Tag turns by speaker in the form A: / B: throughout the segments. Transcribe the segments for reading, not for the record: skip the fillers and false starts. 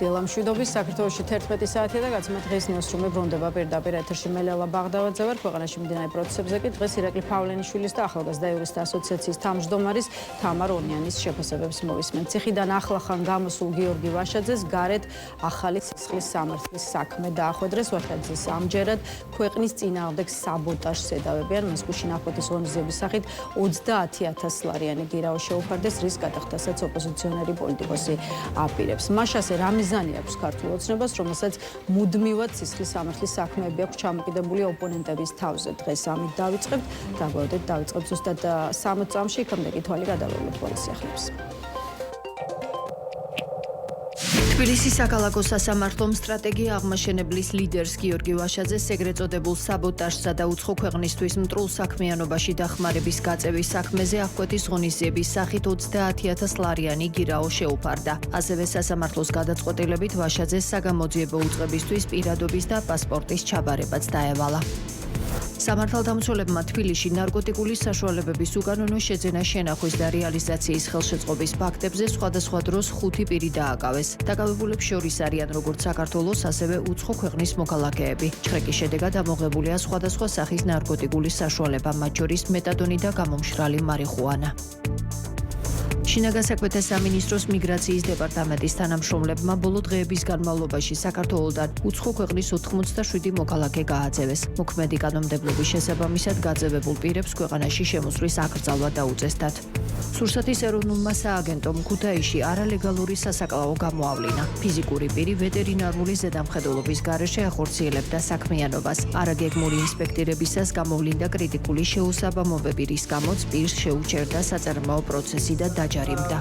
A: დილამშვიდობის საქართველოში 11 საათია და გაცემთ დღის ნიუსრუმი ბრუნდება პირდაპირ ეთერში მელელა ბაღდავაძე ვარ. ქვეყანაში მიმდინარე პროცესებზე კი დღეს ირაკლი ფავლენიშვილის და ახალგაზრდა იურისტთა ასოციაციის თავმჯდომარის თამარ ორნიანის შეფასებებს მოვისმენთ. ციხიდან ახლახან გამოსულ გიორგი ვაშაძეს გარეთ ახალი სისხლის სამართლის საქმე დაახვედრეს. ვაშაძეს ამჯერად ქვეყნის წინააღმდეგ საბოტაჟს ედავებიან. მას გუშინ აფოთის ღონისძიების სახით 30,000 ლარიანი გირაო შეუფარდეს, რის გადახდასაც ოპოზიციონერი პოლიტიკოსი აპირებს. მაშასე რა მიზანი აქვს ქართულ ოცნებას, რომელსაც მუდმივად სისხლის სამართლის საქმეები აქვს ჩამოკიდებული ოპონენტების თავზე. დღეს ამით დავიწყებთ. დაგვაოდეთ დავიწყებთ ზუსტად 60 წამში, იქამდე კი თვალი გადავეულოთ პოლიციახლებს. თბილისის საქალაქო სასამართლომ სტრატეგია აღმაშენებლის ლიდერს გიორგი ვაშაძეს ეგრეთ წოდებულ საბოტაჟსა და უცხო ქვეყნისთვის მტრულ საქმიანობაში დახმარების გაწევის საქმეზე აღკვეთის ღონისძიების სახით 30,000 ლარიანი გირაო შეუფარდა. ასევე სასამართლოს გადაწყვეტილებით ვაშაძეს საგამოძიებო უწყებისთვის პირადობის და პასპორტის ჩაბარებაც დაევალა. სამართალდამცველებმა თბილისში ნარკოტიკული საშუალებების უკანონო შეძენა შენახვის და რეალიზაციის ხელშეწყობის ფაქტებზე სხვადასხვა დროს 5 პირი დააკავეს. დაკავებულებს შორის არიან როგორც საქართველოს, ასევე უცხო ქვეყნის მოქალაქეები. ჩხრეკის შედეგად ამოღებულია სხვადასხვა სახის ნარკოტიკული საშუალება, მათ შორის მეტადონი და გამომშრალი მარიხუანა. შინაგან საქმეთა სამინისტროს მიგრაციის დეპარტამენტის თანამშრომლებმა ბოლო დღეების განმავლობაში საქართველოდან უცხო ქვეყნის 87 მოქალაქე გააძევეს. მოქმედი კანონმდებლობის შესაბამისად გაძევებულ პირებს ქვეყანაში შემოსვლის აკრძალვა დაუწესდათ. სურსათის ეროვნულმა სააგენტომ ქუთაისში არალეგალური სასაკლაო გამოავლინა. ფიზიკური პირი ვეტერინარული ზედამხედველობის გარეშე ახორციელებდა საქმიანობას. არაგეგმური ინსპექტირებისას გამოვლინდა კრიტიკული შეუსაბამობები, რის გამოც პირს შეუჩერდა საწარმოო პროცესი და დაჯარიმდა.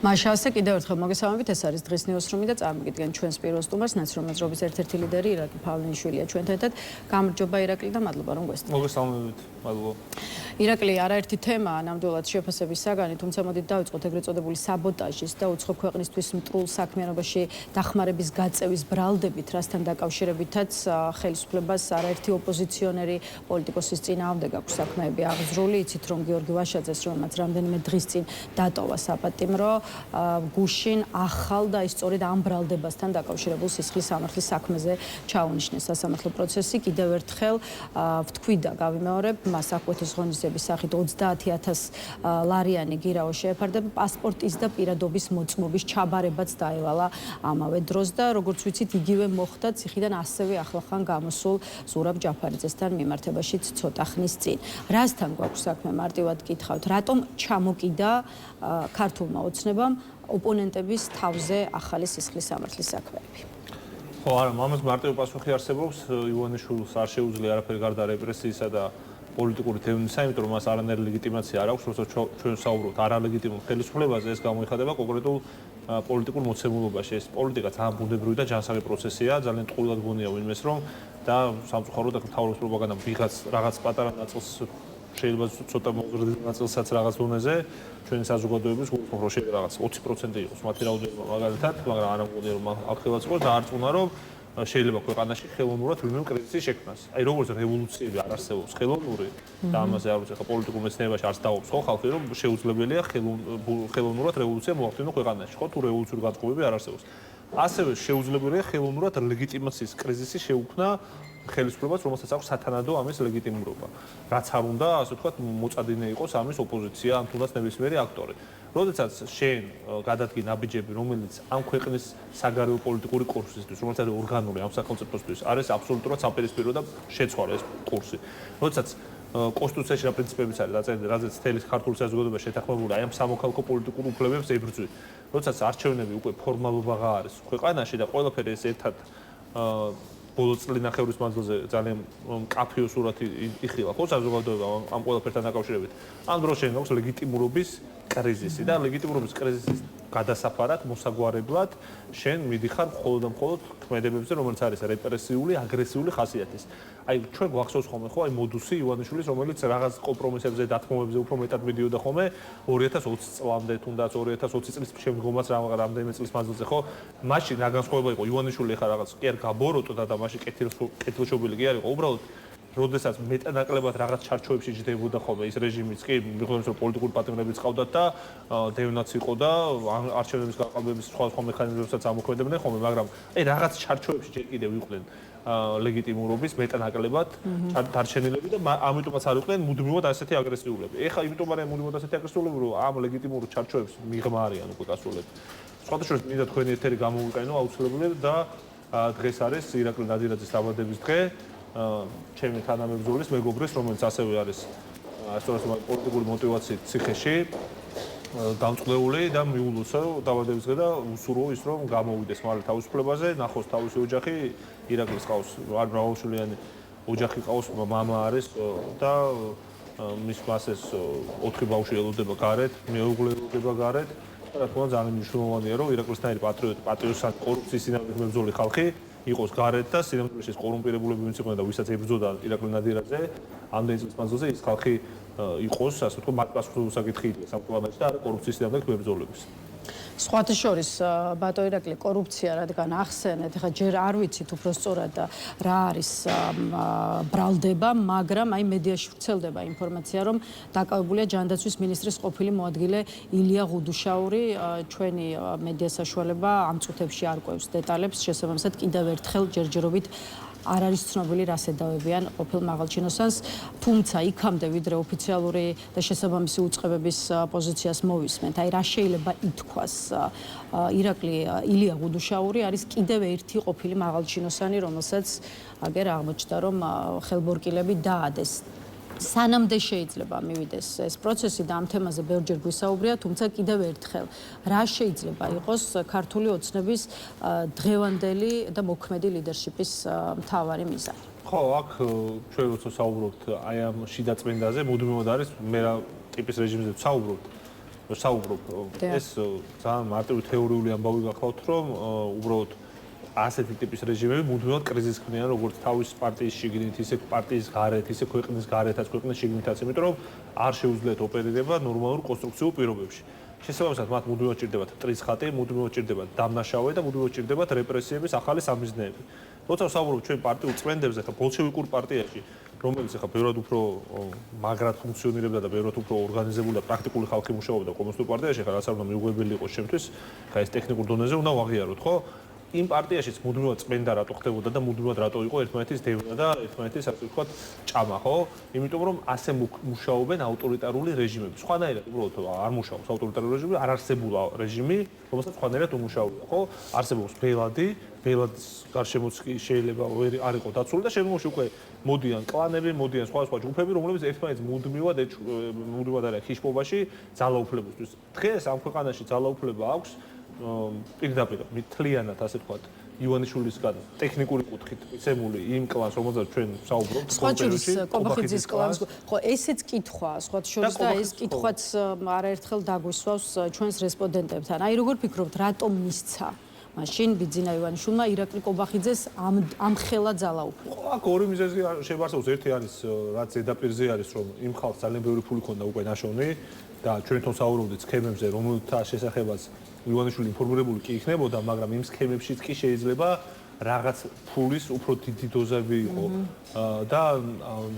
A: მაშასე კიდევ ერთხელ მოგესალმებით, ეს არის დღის ნიუსრუმი და წარმოგიდგენ ჩვენს პირველ სტუმარს, ნაციონალურ მოძრაობის ერთ-ერთი ლიდერი ირაკლი ფავლენიშვილია ჩვენთან ერთად. გამარჯობა ირაკლი და მადლობა რომ გვესწრაფეთ.
B: მოგესალმებით, მადლობა.
A: ირაკლი, არაერთი თემაა ნამდვილად შეფასების საგანი, თუმცა მოდით დავიწყოთ ეგრეთ წოდებული საბოტაჟის და უცხო ქვეყნისთვის მტრულ საქმიანობაში დახმარების გაწევის ბრალდებით, რასთან დაკავშირებითაც ხელისუფლებას არაერთი ოპოზიციონერი პოლიტიკოსის წინააღმდეგ აქვს საქმეები აღძრული. იცით რომ გიორგი ვაშაძეს, რომელმაც რამდენიმე დღის წინ დატოვა საპატიმრო, გუშინ ახალ და სწორედ ამ ბრალდებასთან დაკავშირებულ სისხლის სამართლის საქმეზე ჩაუნიშნეს სასამართლო პროცესი. კიდევ ერთხელ ვთქვი და გავიმეორებ, მას აღკვეთის ღონისძიების სახით 30,000 ლარიანი გირაო შეეფარდა, პასპორტის და პირადობის მოწმობის ჩაბარებაც დაევალა ამავე დროს და როგორც ვიცით, იგივე მოხდა ციხიდან ასევე ახლახან გამოსულ ზურაბ ჯაფარიძესთან მიმართებაშიც ცოტა ხნის წინ. რასთან გვაქვს საქმე, მარტივად გითხავთ, რატომ ჩამოკიდა ქართულმა ოცნებამ ოპონენტების თავზე ახალი სისხლის სამართლის საქმეები?
B: ხო, არა, ამას მარტივი პასუხი არსებობს. ივანიშვილს არ შეუძლია არაფერი გარდა რეპრესიისა და პოლიტიკური თემისა, იმიტომ რომ მას არანაირი ლეგიტიმაცია არ აქვს, როცა ჩვენ საუბრობთ არალეგიტიმურ ხელისუფლებაზე, ეს გამოიხატება კონკრეტულ პოლიტიკურ მოცემულობაში. ეს პოლიტიკა ძალიან ბუნებრივი და ჯანსაღი პროცესია, ძალიან ტყუილად გონია ვინმეს რომ და სამწუხაროდ და მთავრობის პროპაგანდამ ვიღაც რაღაც პატარა ნაწილს შეიძლება ცოტა მოგრძილ ნაწილსაც რაღაც დონეზე ჩვენი საზოგადოების გულწრფელად რომ შეიძლება რაღაც 20% იყოს მათი რაოდენობა მაგალითად, მაგრამ არ ამგონია რომ აქელაც იყოს და არწმუნა რომ შეიძლება ქვეყანაში ხელოვნურად ვინმე კრიზისი შექმნას. აი როგორც რევოლუციები არ არსებობს ხელოვნური და ამაზე არ ვიცი ხა პოლიტიკურ მეცნიერებაში არც დაობს ხო ხალხი რომ შეუძლებელია ხელოვნურად რევოლუცია მოახდინო ქვეყანაში ხო თუ რევოლუციური განწყობები არ არსებობს. ასევე შეუძლებელია ხელოვნურად ლეგიტიმაციის კრიზისი შეუქმნა ხელისუფლებას, რომელსაც აქვს სათანადო ამის ლეგიტიმურობა. რაც არ უნდა, ასე ვთქვათ, მოწადინე იყოს ამის ოპოზიცია, ან თუნდაც ნებისმიერი აქტორი. როდესაც შენ გადადგი ნაბიჯები, რომელიც ამ ქვეყნის საგარეო პოლიტიკური კურსისთვის, რომელსაც ორგანული ამ სახელმწიფოსთვის არის აბსოლუტურად საპირისპირო და შეცვალა ეს კურსი. როდესაც კონსტიტუციაში რა პრინციპებიც არის დაწერილი, რაზეც მთელი ქართული საზოგადოება შეთანხმებული აი ამ სამოქალაქო პოლიტიკურ უფლებებს ებრძვით. როდესაც არჩევნები უკვე ფორმალობაღა არის ქვეყანაში და ყველაფერი ეს ერთად ბოლო წლინახევრის მანძილზე ძალიან მკაფიო სურათი იხილა ხო საზოგადოება ამ ყველაფერთან დაკავშირებით. ამ დროს შენ აქვს ლეგიტიმურობის კრიზისი და ლეგიტიმურობის კრიზისის გადასაფარად, მოსაგვარებლად შენ მიდიხარ მხოლოდ და მხოლოდ ქმედებებზე, რომელიც არის რეპრესიული, აგრესიული ხასიათის. აი ჩვენ გვახსოვს ხოლმე ხო აი მოდუსი ივანიშვილის, რომელიც რაღაც კომპრომისებზე, დათმობებზე უფრო მეტად მიდიოდა ხოლმე 2020 წლამდე, თუნდაც 2020 წლის შემდგომაც რამდენიმე წლის მანძილზე ხო? მაშინ რა განსხვავება იყო ივანიშვილი ხა რაღაც კი არ გაბოროტდა და მაშინ კეთილშობილი კი არ იყო, უბრალოდ როდესაც მეტანაკლებად რაღაც ჩარჩოებში ჯდებოდა ხოლმე ის რეჟიმიც კი, მიხედავთ რომ პოლიტიკური პატიმრებიც ყავდათ და დევნაც იყო და არჩევნების გაყალბების სხვა მექანიზმებსაც ამოქმედებდნენ ხოლმე, მაგრამ აი რაღაც ჩარჩოებში ჯერ კიდევ იყვნენ ლეგიტიმურობის მეტანაკლებად დარჩენილები და ამიტომაც არ იყვნენ მუდმივად ასეთი აგრესიულები. ეხლა იმიტომ არიან მუდმივად ასეთი აგრესიულები, რომ ამ ლეგიტიმურ ჩარჩოებს მიღმა არიან უკვე გასულები. სხვათა შორის მინდა თქვენი ეთერი გამოვიყენო აუცილებლად და დღეს არის ირაკლი ნადირაძის დაბადების დღე. ჩემი თანამებრძოლის მეგობრის, რომელიც ასევე არის ასწორებს პოლიტიკური მოტივაციით ციხეში დამწყდეული და მიულოცა დაბადების დღე და უსურვო ის რომ გამოვიდეს მალე თავისუფლებაზე, ნახოს თავისი ოჯახი, ირაკლის ყავს არ მრავალშვილიანი ოჯახი ყავს, მამა არის და მის მასეს 4 ბავშვი ელოდება გარეთ, მეუღლე ელოდება გარეთ. რა თქმა უნდა ძალიან მნიშვნელოვანია რომ ირაკლისთანავე პატრიოტი კორუფციის წინააღმდეგ მებრძოლი ხალხი იყოს გარეთ და სინამდვილეში ეს კორუმპირებულები ვინც იყვნენ და ვისაც ებრძოდა ირაკლი ნადირაძე ამდენი წლის მანძილზე ის ხალხი იყოს ასე ვთქვათ მათ პასუხისმგებელი საკითხი იდგეს ამ კლანაში და არა კორუფციის წინააღმდეგ მებრძოლების.
A: სხვათა შორის ბატონო ირაკლი კორუფცია რადგან ახსენეთ, ეხლა ჯერ არ ვიცით უფრო სწორად რა არის ბრალდება, მაგრამ აი მედიაში ვრცელდება ინფორმაცია, რომ დაკავებულია ჯანდაცვის მინისტრის ყოფილი მოადგილე ილია ღუდუშაური. ჩვენი მედია საშუალება ამ წუთებში არ ყვევს დეტალებს, შესაბამისად კიდევ ერთხელ ჯერჯერობით არ არის ცნობილი რა სედავებიან ყოფილ მაღალჩინოსანს, თუმცა იქამდე ვიდრე ოფიციალური და შესაბამისი უწყებების პოზიციას მოვისმენთ, აი რა შეიძლება ითქვას, ირაკლი ილია ღუდუშაური არის კიდევ ერთი ყოფილი მაღალჩინოსანი, რომელსაც აგერ აღმოჩნდა, რომ ხელბორკილები დაადეს. სანამდე შეიძლება მივიდეს ეს პროცესი და ამ თემაზე ბევრჯერ გვისაუბრია, თუმცა კიდევ ერთხელ რა შეიძლება იყოს ქართული ოცნების დღევანდელი და მოქმედი ლიდერშიპის მთავარი მიზანი?
B: ხო, აქ ჩვენ როცა საუბრობთ აი ამ შიდა წმინდაზე, მუდმივად არის მე რა ტიპის რეჟიმზე საუბრობთ, ეს ძალიან მარტივი თეორიული ამბავი გახლავთ, რომ უბრალოდ ასეთი ტიპის რეჟიმები მუდმივად კრიზისს ქმნიან როგორც თავის პარტიის შიგნით, ისე პარტიის გარეთ, ისე ქვეყნის გარეთაც, ქვეყნის შიგნითაც, იმიტომ რომ არ შეუძლიათ ოპერირება ნორმალურ კონსტრუქციულ პირობებში. შესაბამისად, მათ მუდმივად ჭირდებათ მტრის ხატი, მუდმივად ჭირდებათ დამნაშავე და მუდმივად ჭირდებათ რეპრესიების ახალი სამიზნეები. როცა ვსაუბრობ ჩვენ პარტიულ წმენდებზე, ხა ბოლშევიკურ პარტიაში, რომელიც ახლა ბევრად უფრო მაგრად ფუნქციონირებდა და ბევრად უფრო ორგანიზებული და პრაქტიკული ხალხი მუშაობდა კომუნისტურ პარტიაში, ხა რაც არ უნდა მიუღებელი იყოს ჩემთვის, ხა ეს ტექნიკურ დონეზე უნდა ვაღიაროთ, ხო? იმ პარტიაშიც მუდმივად წმენდა რატო ხდებოდა და მუდმივად რატო იყო ერთმანეთის დევნა და ერთმანეთის ასე ვთქვათ ჭამა, ხო? იმიტომ რომ ასე მუშაობენ ავტორიტარული რეჟიმები. სხვანაირად უბრალოდ არ მუშაობს ავტორიტარული რეჟიმი, არ არსებულა რეჟიმი, რომელსაც სხვანაირად უმუშაოა, ხო? არსებობს ბელადის გარშემოც კი შეიძლება არ იყო დაცული და შემდგომში უკვე მოდიან კლანები, მოდიან სხვა ჯგუფები, რომლებიც ერთმანეთს მუდმივად არიან ხიშპობაში ძალაუფლებისთვის. დღეს ამ ქვეყანაში ძალაუფლება აქვს პირდაპირ მთლიანად ასე ვთქვათ ივანიშვილისგან ტექნიკური კუთხით მიცემული იმ კლანს, რომელზეც ჩვენ ვსაუბრობთ,
A: სხვაჭურის კობახიძის კლანს. ხო, ესეც კითხვა, სხვათა შორის და ეს კითხვაც არაერთხელ დაგვისვავს ჩვენს რესპონდენტებთან. აი როგორ ფიქრობთ, რატომ მისცა მაშინ ბიძინა ივანიშვილმა ირაკლი კობახიძეს ამ ხელა ძალაუფლება?
B: აქ ორი მიზეზი შეგვარსებობს. ერთი არის, რაც ზედაპირზე არის, რომ იმ ხალხს ძალიან ბევრი ფული ქონდა უკვე ნაშოვნი და ჩვენ თვითონ საუბრობდით სქემებზე, რომელთა შესახებაც ივანიშვილი ინფორმირებული კი იქნებოდა, მაგრამ იმ სქემებშიც კი შეიძლება რაღაც ფულის უფრო დიდი დოზები იყო და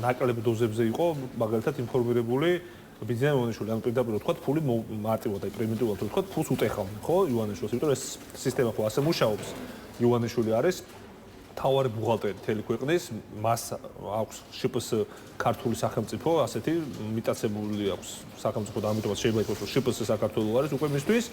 B: ნაკლებ დოზებზე იყო მაგალითად ინფორმირებული ბიძინა ივანიშვილი. ანუ პირდაპირ ვთქვათ, ფული მარტივად და პრიმიტიულად ვთქვათ, ფულს უტეხავდნენ, ხო, ივანიშვილს, იმიტომ რომ ეს სისტემა ხო ასე მუშაობს. ივანიშვილი არის თავარი ბუღალტერი მთელი ქვეყნის, მას აქვს შპს ქართული სახელმწიფო, ასეთი მიტაცებული აქვს სახელმწიფო და ამიტომაც შეიძლება ითქვას, რომ შპს საქართველოს არის უკვე მისთვის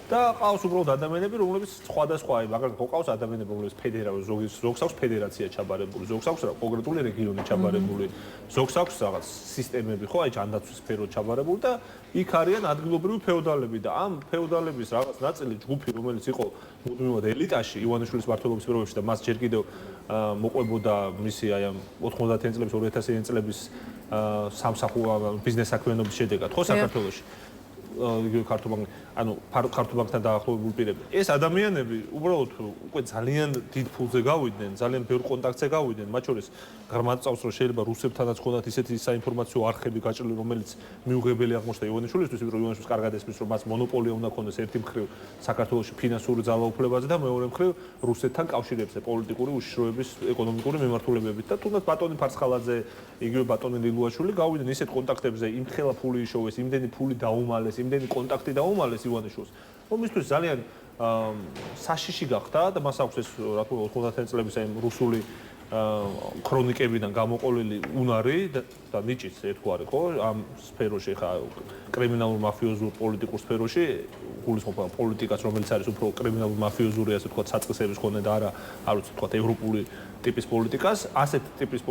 B: და ყავს უბრალოდ ადამიანები, რომლებიც სხვადასხვა, მაგალითად, ყავს ადამიანები, რომლებიც ზოგს აქვს ფედერაცია ჩაბარებული, ზოგს აქვს კონკრეტული რეგიონი ჩაბარებული, ზოგს აქვს რაღაც სისტემები, ხო, აი ჯანდაცვის სფერო ჩაბარებული და იქ არიან ადგილობრივი ფეოდალები და ამ ფეოდალების რაღაც ნაწილი ჯგუფი, რომელიც იყო მუდმივად ელიტაში ივანიშვილის მმართველობის პირობებში და მას ჯერ კიდევ მოყვებოდა მისი აი ამ 90-იან წლების 2000-იან წლების სამსახური ბიზნეს საქმიანობის შედეგად, ხო, საქართველოში. იგივე ქართულ ბანკში. ანუ ქართულ ბანკთან დაახლოებული პირები. ეს ადამიანები უბრალოდ უკვე ძალიან დიდ ფულზე გავიდნენ, ძალიან ბევრ კონტაქტზე გავიდნენ, მათ შორის გრამატწავს რომ შეიძლება რუსებთანაც ქონდათ ისეთი საინფორმაციო არხები გაჭრილი, რომელიც მიუღებელი აღმოჩნდა ივანიშვილისთვის, იმიტომ რომ ივანიშვილს კარგად ესმის, რომ მას მონოპოლია უნდა ქონდეს ერთი მხრივ საქართველოში ფინანსური ძალაუფლებაზე და მეორე მხრივ რუსეთთან კავშირებზე პოლიტიკური უშიშროების ეკონომიკური მიმართულებებით და თუნდაც ბატონი ფარცხალაძე, იგივე ბატონი ლილუაშვილი გავიდნენ ისეთ კონტაქტებზე, იმთხელა ფული იშოვეს, იმდენი ფული დაუმალეს, იმდენი კონტაქტი დაუმალეს ივანიშვილს, რომ მისთვის ძალიან საშიში გახდა და მას აქვს ეს რა თქმა უნდა 90-იან წლების აი რუსული ქრონიკებიდან გამოყოლილი უნარი და ნიჭიც ერთგვარი ხო ამ სფეროში ხა კრიმინალურ მაფიოზურ პოლიტიკურ სფეროში გულისხმობა პოლიტიკას რომელიც არის უფრო კრიმინალურ მაფიოზური ასე ვთქვათ საწყისების ხონე და არ ვიცი ვთქვათ ევროპული ტიპის პოლიტიკას ასეთ ტიპის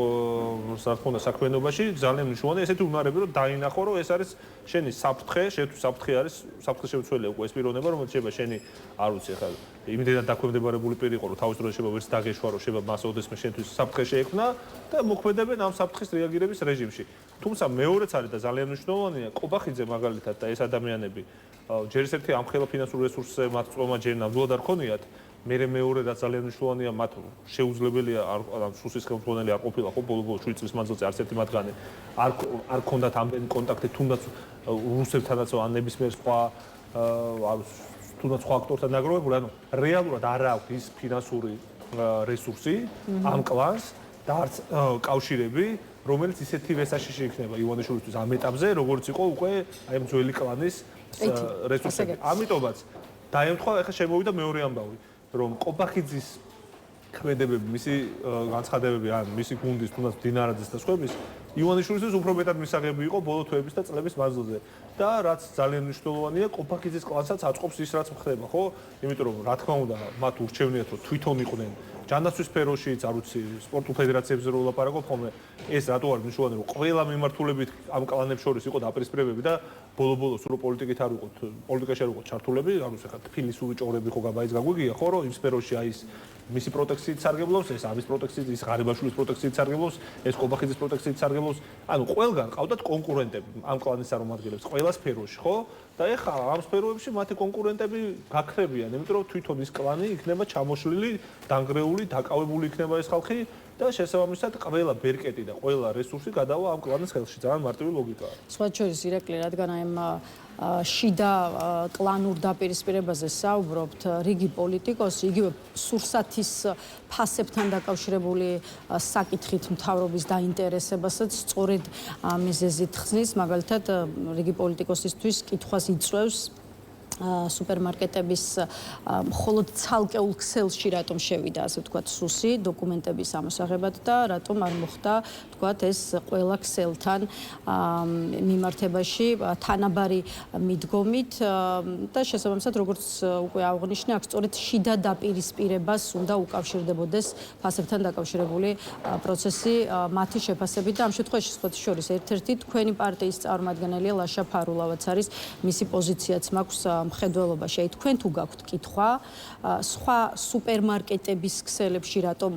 B: საქმეთა საქმიანობაში ძალიან მნიშვნელოვანია ესეთი უნარები რომ დაინახო რომ ეს არის შენი საფრთხე შეთვის საფრთხე არის საფრთხის შემცველია უკვე ეს პიროვნება რომელიც შეიძლება შენი არ ვიცი ხა იმდენად დაქვემდებარებული პირი იყო რომ თავის დროზე შეიძლება ვერც დაგეშვა რომ შეიძლება მას ოდესმე შენთვის საფრთხე შეექმნა და მოქმედებენ ამ საფრთხის რეაგირების რეჟიმში თუმცა მეორეც არის და ძალიან მნიშვნელოვანია კობახიძე მაგალითად და ეს ადამიანები ჯერ ერთი ამხელა ფინანსურ რესურსზე მათ წვემა ჯერ ნამდვილად არ ქონიათ მეორე რაც ძალიან მნიშვნელოვანია მათ შეუძლებელია ან სუსის ხელმძღვანელი არ ყოფილა ხო ბოლო 7 წლის მანძილზე არც ერთი მათგანი არ ქონდათ ამდენი კონტაქტი თუნდაც რუსებთანაც ან ნებისმიერ სხვა თუნდაც სხვა აქტორთან დაგროვებული ანუ რეალურად არ აქვს ის ფინანსური რესურსი ამ კლანს და არც კავშირები რომელიც ისეთი ვესაშიში იქნება ივანიშვილისთვის ამ ეტაპზე როგორც იყო უკვე აი ძველი კლანის რესურსები ამიტომაც დაემთხვა ახლა შემოვიდა მეორე ამბავი რომ კობახიძის ქმედებები, მისი განცხადებები ან მისი გუნდის თუნდაც დინარაძის და სხვების ივანიშვილისთვის უფრო მეტად მისაღები იყო ბოლო თვეების და წლების მანძილზე და რაც ძალიან მნიშვნელოვანია კობახიძის კლანსაც აწყობს ის რაც ხდება ხო? იმიტომ რომ რა თქმა უნდა მათ ურჩევნიათ რომ თვითონ იყვნენ ჯანდაცვის სფეროშიც, არ ვიცი, სპორტულ ფედერაციებზე რო ვლაპარაკობ ხოლმე, ეს რატო არის მნიშვნელოვანი, რომ ყველა მიმართულებით ამ კლანებს შორის იყო დაპირისპირებები და ბოლო-ბოლოს რო პოლიტიკით არ ვიყოთ, პოლიტიკაში არ ვიყოთ ჩართულები, ანუ ხა თბილისური ჭორები ხო გაბაიც გაგვიგია, ხო, რომ იმ სფეროში აი ეს მისი პროტექციით სარგებლობს, ეს ამის პროტექციით, ის ღარიბაშვილის პროტექციით სარგებლობს, ეს კობახიძის პროტექციით სარგებლობს. ანუ ყველგან ყავდათ კონკურენტები ამ კლანის წარმომადგენლებს, ყველა სფეროში, ხო? და ეხლა ამ სფეროებში მათი კონკურენტები გაქრებიან, იმიტომ რომ თვითონ ის კლანი იქნება ჩამოშლილი, დანგრეული, დაკავებული იქნება ეს ხალხი და შესაბამისად ყველა ბერკეტი და ყველა რესურსი გადავა ამ კლანის ხელში. ძალიან მარტივი ლოგიკაა.
A: სხვა შორის ირაკლი, რადგან აი ამ შიდა კლანურ დაპირისპირებაზე საუბრობთ, რიგი პოლიტიკოსი, იგივე სურსათის ფასებთან დაკავშირებული საკითხით მთავრობის დაინტერესებასაც სწორედ მიზეზით ხსნის, მაგალითად, რიგი პოლიტიკოსისთვის კითხვას იწვევს სუპერმარკეტების მხოლოდ ცალკეულ ქსელში რატომ შევიდა ასე ვთქვათ სუსი დოკუმენტების ამოსაღებად და რატომ არ მოხდა ვთქვათ ეს ყველა ქსელთან მიმართებაში თანაბარი მიდგომით და შესაბამისად როგორც უკვე აღნიშნე აქ სწორედ შიდა დაპირისპირებას უნდა უკავშირდებოდეს ფასებთან დაკავშირებული პროცესი მათი შეფასებით და ამ შემთხვევაში სხვა შორის ერთ-ერთი თქვენი პარტიის წარმომადგენელია ლაშა ფარულავაც არის მისი პოზიციაც მაქვს მხედველობაში. აი თქვენ თუ გაქვთ კითხვა, სხვა სუპერმარკეტების ქსელებში რატომ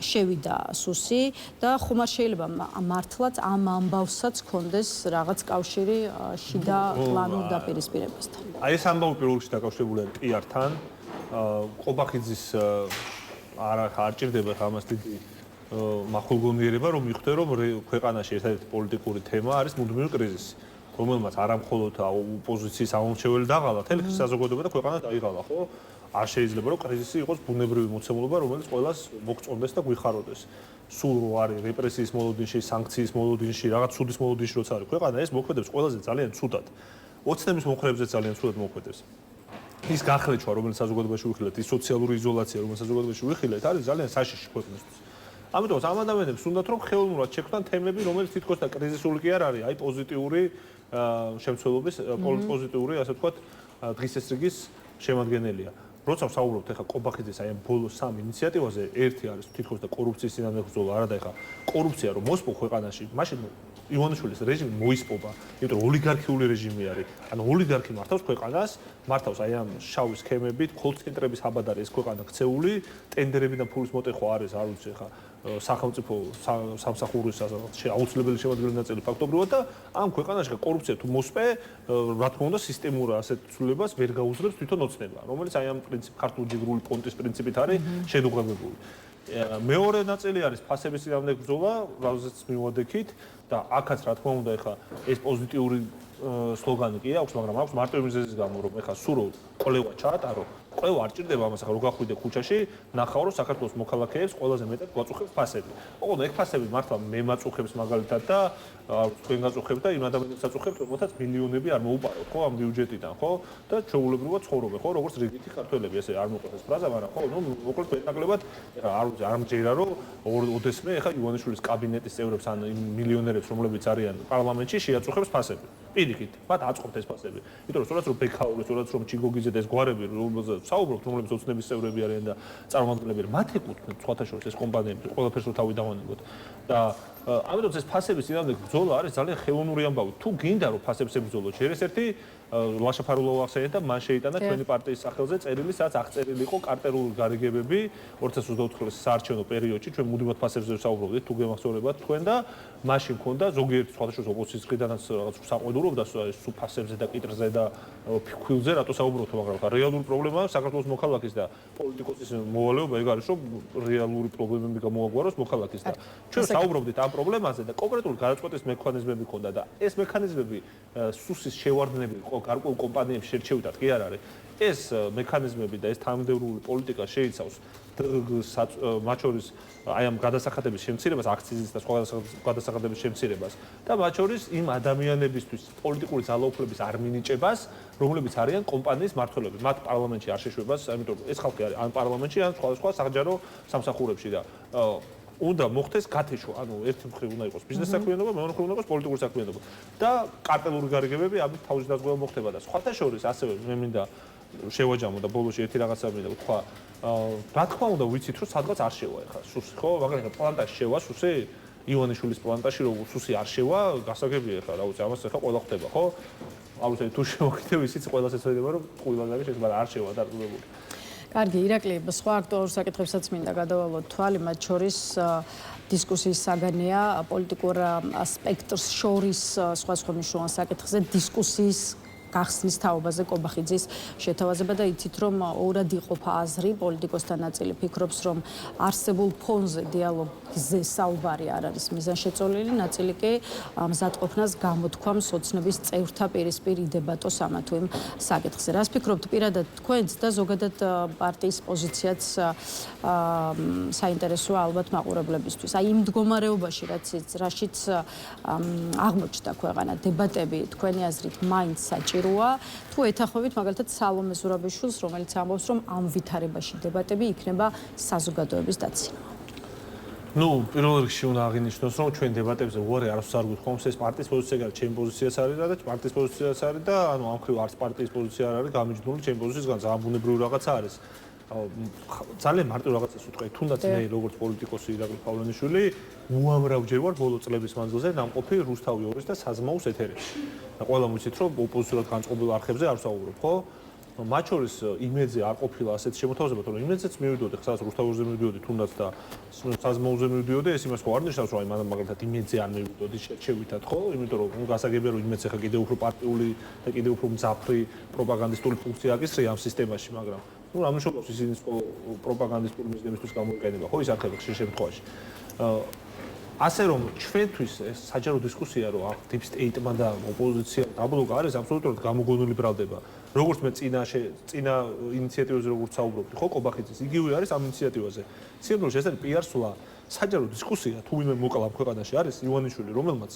A: შევიდა სუსი და ხომ არ შეიძლება მართლაც ამ ამბავსაც ქონდეს რაღაც კავშირი შიდა კლანურ დაპირისპირებასთან.
B: აი ეს ამბავი პირველ რიგში დაკავშირებულია პიართან. კობახიძის არ ჭირდება ამას დიდი მახვილგონიერება რომ მიხვდე რომ ქვეყანაში ერთადერთი პოლიტიკური თემა არის მუდმივი კრიზისი. რომელმაც არამხოლოდ ოპოზიციის ამომრჩეველი დაღალა, თელი საზოგადოება და ქვეყანა დაიღალა, ხო? არ შეიძლება რომ კრიზისი იყოს ბუნებრივი მოცემულობა, რომელიც ყველას მოგწონდეს და გვიხაროდეს. სულ რო არის რეპრესიის მოლოდინში, სანქციის მოლოდინში, რაღაც ცუდის მოლოდინში როცა არის ქვეყანა, ეს მოქმედებს ყველაზე ძალიან ცუდად. ოცნების მოხრებზე ძალიან ცუდად მოქმედებს. ის გახლეჩვა, რომელიც საზოგადოებაში ვიხილეთ, ის სოციალური იზოლაცია, რომელიც საზოგადოებაში ვიხილეთ, არის ძალიან საშიში ქვეყნისთვის. ამიტომ ამ ადამიანებს უნდათ რომ ხელოვნურად შექმნან თემები, რომელიც თითქოს და კრიზისული კი არ არის, აი პოზიტიური შემცველობის, პოზიტიური, ასე ვთქვათ, დღესასრიგის შემადგენელია. როცა ვსაუბრობთ ახლა კობახიძის აი ამ ბოლო სამ ინიციატივაზე, ერთი არის თითქოს და კორუფციის წინამორბედობა, არა და ახლა კორუფცია რომ მოსპო ქვეყანაში, მაშინ ივანიშვილის რეჟიმი მოისპობა, იმიტომ რომ ოლიგარქიული რეჟიმი არის. ანუ ოლიგარქი მართავს ქვეყანას, მართავს აი ამ შავი სქემებით, კოლ-ცენტრების აბად არის ეს ქვეყანა ქცეული, ტენდერებიდან ფულის მოტეხვა არის, არ ვიცი ახლა სახელმწიფო სამსახურის აუცილებელი შემადგენელი ნაწილი ფაქტობრივად და ამ ქვეყანაში კორუფცია თუ მოსპე, რა თქმა უნდა, სისტემურ ასეთ ცვლილებას ვერ გაუძლებს თვითონ ოცნება, რომელიც აი ამ ქართულ ჯიგრული პონტის პრინციპით არის შედუღებებული. მეორე ნაწილი არის ფასების წინააღმდეგ ბრძოლა, რაზეც მივადექით და აქაც რა თქმა უნდა ეხა ეს პოზიტიური სლოგანი კი აქვს, მაგრამ აქვს მარტო მიზეზის გამო, რომ ეხა სურო ყოლევა ჩაატარო, ყოლევა არ ჭირდება ამას, ახლა რო გახვიდე ქუჩაში, ნახავ რომ საქართველოს მოქალაქეებს ყველაზე მეტად გვაწუხებს ფასები. ოღონდ ეგ ფასები მართლა მე მაწუხებს მაგალითად და თქვენ გაწუხებთ და იმ ადამიანებს აწუხებთ, რომელთაც მილიონები არ მოუპაროთ, ხო, ამ ბიუჯეტიდან, ხო? და ჩვეულებრივად ცხოვრობენ, ხო, როგორც რიგითი ქართველები, ესე არ მოყვეს ფრაზა, მაგრამ ხო, ნუ მოკლედ მეტნაკლებად არ მჯერა რომ ოდესმე ეხა ივანიშვილის კაბინეტის წევრებს ან მილიონერებს, რომლებიც არიან პარლამენტში, შეაწუხებს ფასები. პირიქით, მათ აწყობთ ეს ფასები. იმიტომ რომ სწორად რომ ბექაური, სწორად რომ ჩიგოგიძე და ეს გვარები, რომელზეც საუბრობთ, რომლებიც ოცნების წევრები არიან და წარმომადგენლები არიან, მათ ეკუთვნით სხვათა შორის ეს კომპანიები, ყველაფერს რო თავი დავანებოთ. და ამიტომ ეს ფასების წინააღმდეგ ბრძოლა არის ძალიან ხელოვნური ამბავი. თუ გინდა რომ ფასებს ებრძოლოთ, ჯერ ეს ერთი ლაშა ფარულოვი ახსენეთ და მან შეიტანა ჩვენი პარტიის სახელზე წერილი, სადაც აღწერილი იყო კარტერული გარიგებები 2024 წლის საარჩევნო პერიოდში. ჩვენ მუდმივად ფასებზე ვსაუბრობდით, თუ გემახსოვრებათ თქვენ და მაშინ ქონდა ზოგიერთი სხვადასხვა ოპოზიციის მხრიდანაც რაღაც საყვედურობდა სულ ფასებზე და კიტრზე და ფიქვილზე რატო საუბრობთ, მაგრამ რეალური პრობლემაა საქართველოს მოქალაქის და პოლიტიკოსის მოვალეობა ეგ არის, რომ რეალური პრობლემები გამოაგვაროს მოქალაქის და ჩვენ საუბრობდით ამ პრობლემაზე და კონკრეტული გადაწყვეტის მექანიზმები ქონდა და ეს მექანიზმები სუსის შევარდნები გარკვეულ კომპანიებში შერჩევითად კი არ არის. ეს მექანიზმები და ეს თანამდებობრივი პოლიტიკა შეიცავს მათ შორის აი ამ გადასახადების შემცირებას, აქციზის და სხვა გადასახადების შემცირებას და მათ შორის იმ ადამიანებისთვის პოლიტიკური ძალაუფლების არ მინიჭებას, რომლებიც არიან კომპანიის მმართველები. მათ პარლამენტში არ შეშვებას, ამიტომ ეს ხალხი არის ან პარლამენტში, ან სხვა საჯარო სამსახურებში და უნდა მოხდეს გათეშვა, ანუ ერთი მხრივ უნდა იყოს ბიზნეს საქმიანობა, მეორე მხრივ უნდა იყოს პოლიტიკური საქმიანობა და კარტელური გარიგებები ამით თავის დაზღვევა მოხდება და სხვათა შორის ასევე მე მინდა შევაჯამო და ბოლოში ერთი რაღაცა მინდა ვთქვა, რა თქმა უნდა ვიცით რომ სადღაც არ შევა ეხლა სუსი, ხო? მაგალითად პლანტაში შევა სუსი, ივანიშვილის პლანტაში რომ სუსი არ შევა, გასაგებია ეხლა, რა ვიცი, ამას ეხლა ყველა ხდება, ხო? აუცილებლად თუ შევაკეთებ ისიც ყველას ეცოდება რომ ყვილანები შეიძლება არ შევა დარწმუნებული.
A: კარგი, ირაკლი, სხვა აქტუალურ საკითხებსაც მინდა გადავალოთ თვალი, მათ შორის დისკუსიის საგანია პოლიტიკურ სპექტრს შორის სხვა მნიშვნელოვან საკითხზე დისკუსიის გახსნის თაობაზე კობახიძის შეთავაზება და იცით რომ ორად იყოფა აზრი პოლიტიკოსთა ნაწილი ფიქრობს რომ არსებულ ფონზე დიალოგზე საუბარი არ არის მიზანშეწონილი, ნაწილი კი მზადყოფნას გამოთქვამს ოცნების წევრთა პირისპირ იდებატოს ამა თუ იმ საკითხზე. რას ფიქრობთ პირადად თქვენც და ზოგადად პარტიის პოზიციაც საინტერესოა ალბათ მაყურებლებისთვის. აი იმ მდგომარეობაში რაშიც აღმოჩნდა ქვეყანა, დებატები თქვენი აზრით მაინც საჭიროა თუ ეთანხმებით მაგალითად სალომე ზურაბიშვილს, რომელიც ამბობს, რომ ამ ვითარებაში დებატები იქნება საზოგადოების დაცინვა.
B: ნუ პირველ რიგში უნდა აღინიშნოს, რომ ჩვენ დებატებზე უარი არასდროს არ გვიხმობს, ეს პარტიის პოზიცია არის, ჩემი პოზიციაც არის და პარტიის პოზიციაც არის და ანუ ამ ხრივ არც პარტიის პოზიცია არ არის გამიჯნული ჩემი პოზიციისგან, ძალიან ბუნებრივი რაღაცა არის. ძალიან მარტივ რაღაცას ვიტყვი, თუნდაც მე როგორც პოლიტიკოსი ირაკლი პავლენიშვილი უამრავჯერ ვარ ბოლო წლების მანძილზე ნამყოფი რუსთავი 2-ის და საზმაუს ეთერებში. და ყველა ვიცით, რომ ოპოზიციურად განწყობილ არხებზე არ ვსაუბრობ, ხო? მათ შორის იმედზე არ ყოფილა ასეთ შემოთავაზება, რომ იმედზეც მივიდოდი, ხსაც რუსთავზე მივიდოდი, თუნდაც და საზმაუზე მივიდოდი, ეს იმას ხო არ ნიშნავს, რომ აი მანამ მაგალითად იმედზე არ მივიდოდი შერჩევითად, ხო? იმიტომ რომ გასაგებია, რომ იმედზე ხა კიდევ უფრო პარტიული და კიდევ უფრო მძაფრი პროპაგანდისტული ფუნქცია აკისრია ამ სისტემაში, მაგრამ ну, ამ შემთხვევაში ისინი პროპაგანდისტული მიზნებისთვის გამოიყენება, ხო, ის არხები ხშირ შემთხვევაში. ასე რომ ჩვენთვის ეს საჯარო დისკუსია, რომ deep state-მა და ოპოზიციამ დაბლოკა არის აბსოლუტურად გამოგონილი ბრალდება. როგორც მე წინა ინიციატივაზე როგორც საუბრობდი, ხო, კობახიძის, იგივე არის ამ ინიციატივაზე. სიამოვნებაში ეს არის პიარსვლა, საჯარო დისკუსია, თუ ვინმე მოკლა ქვეყანაში არის ივანიშვილი, რომელმაც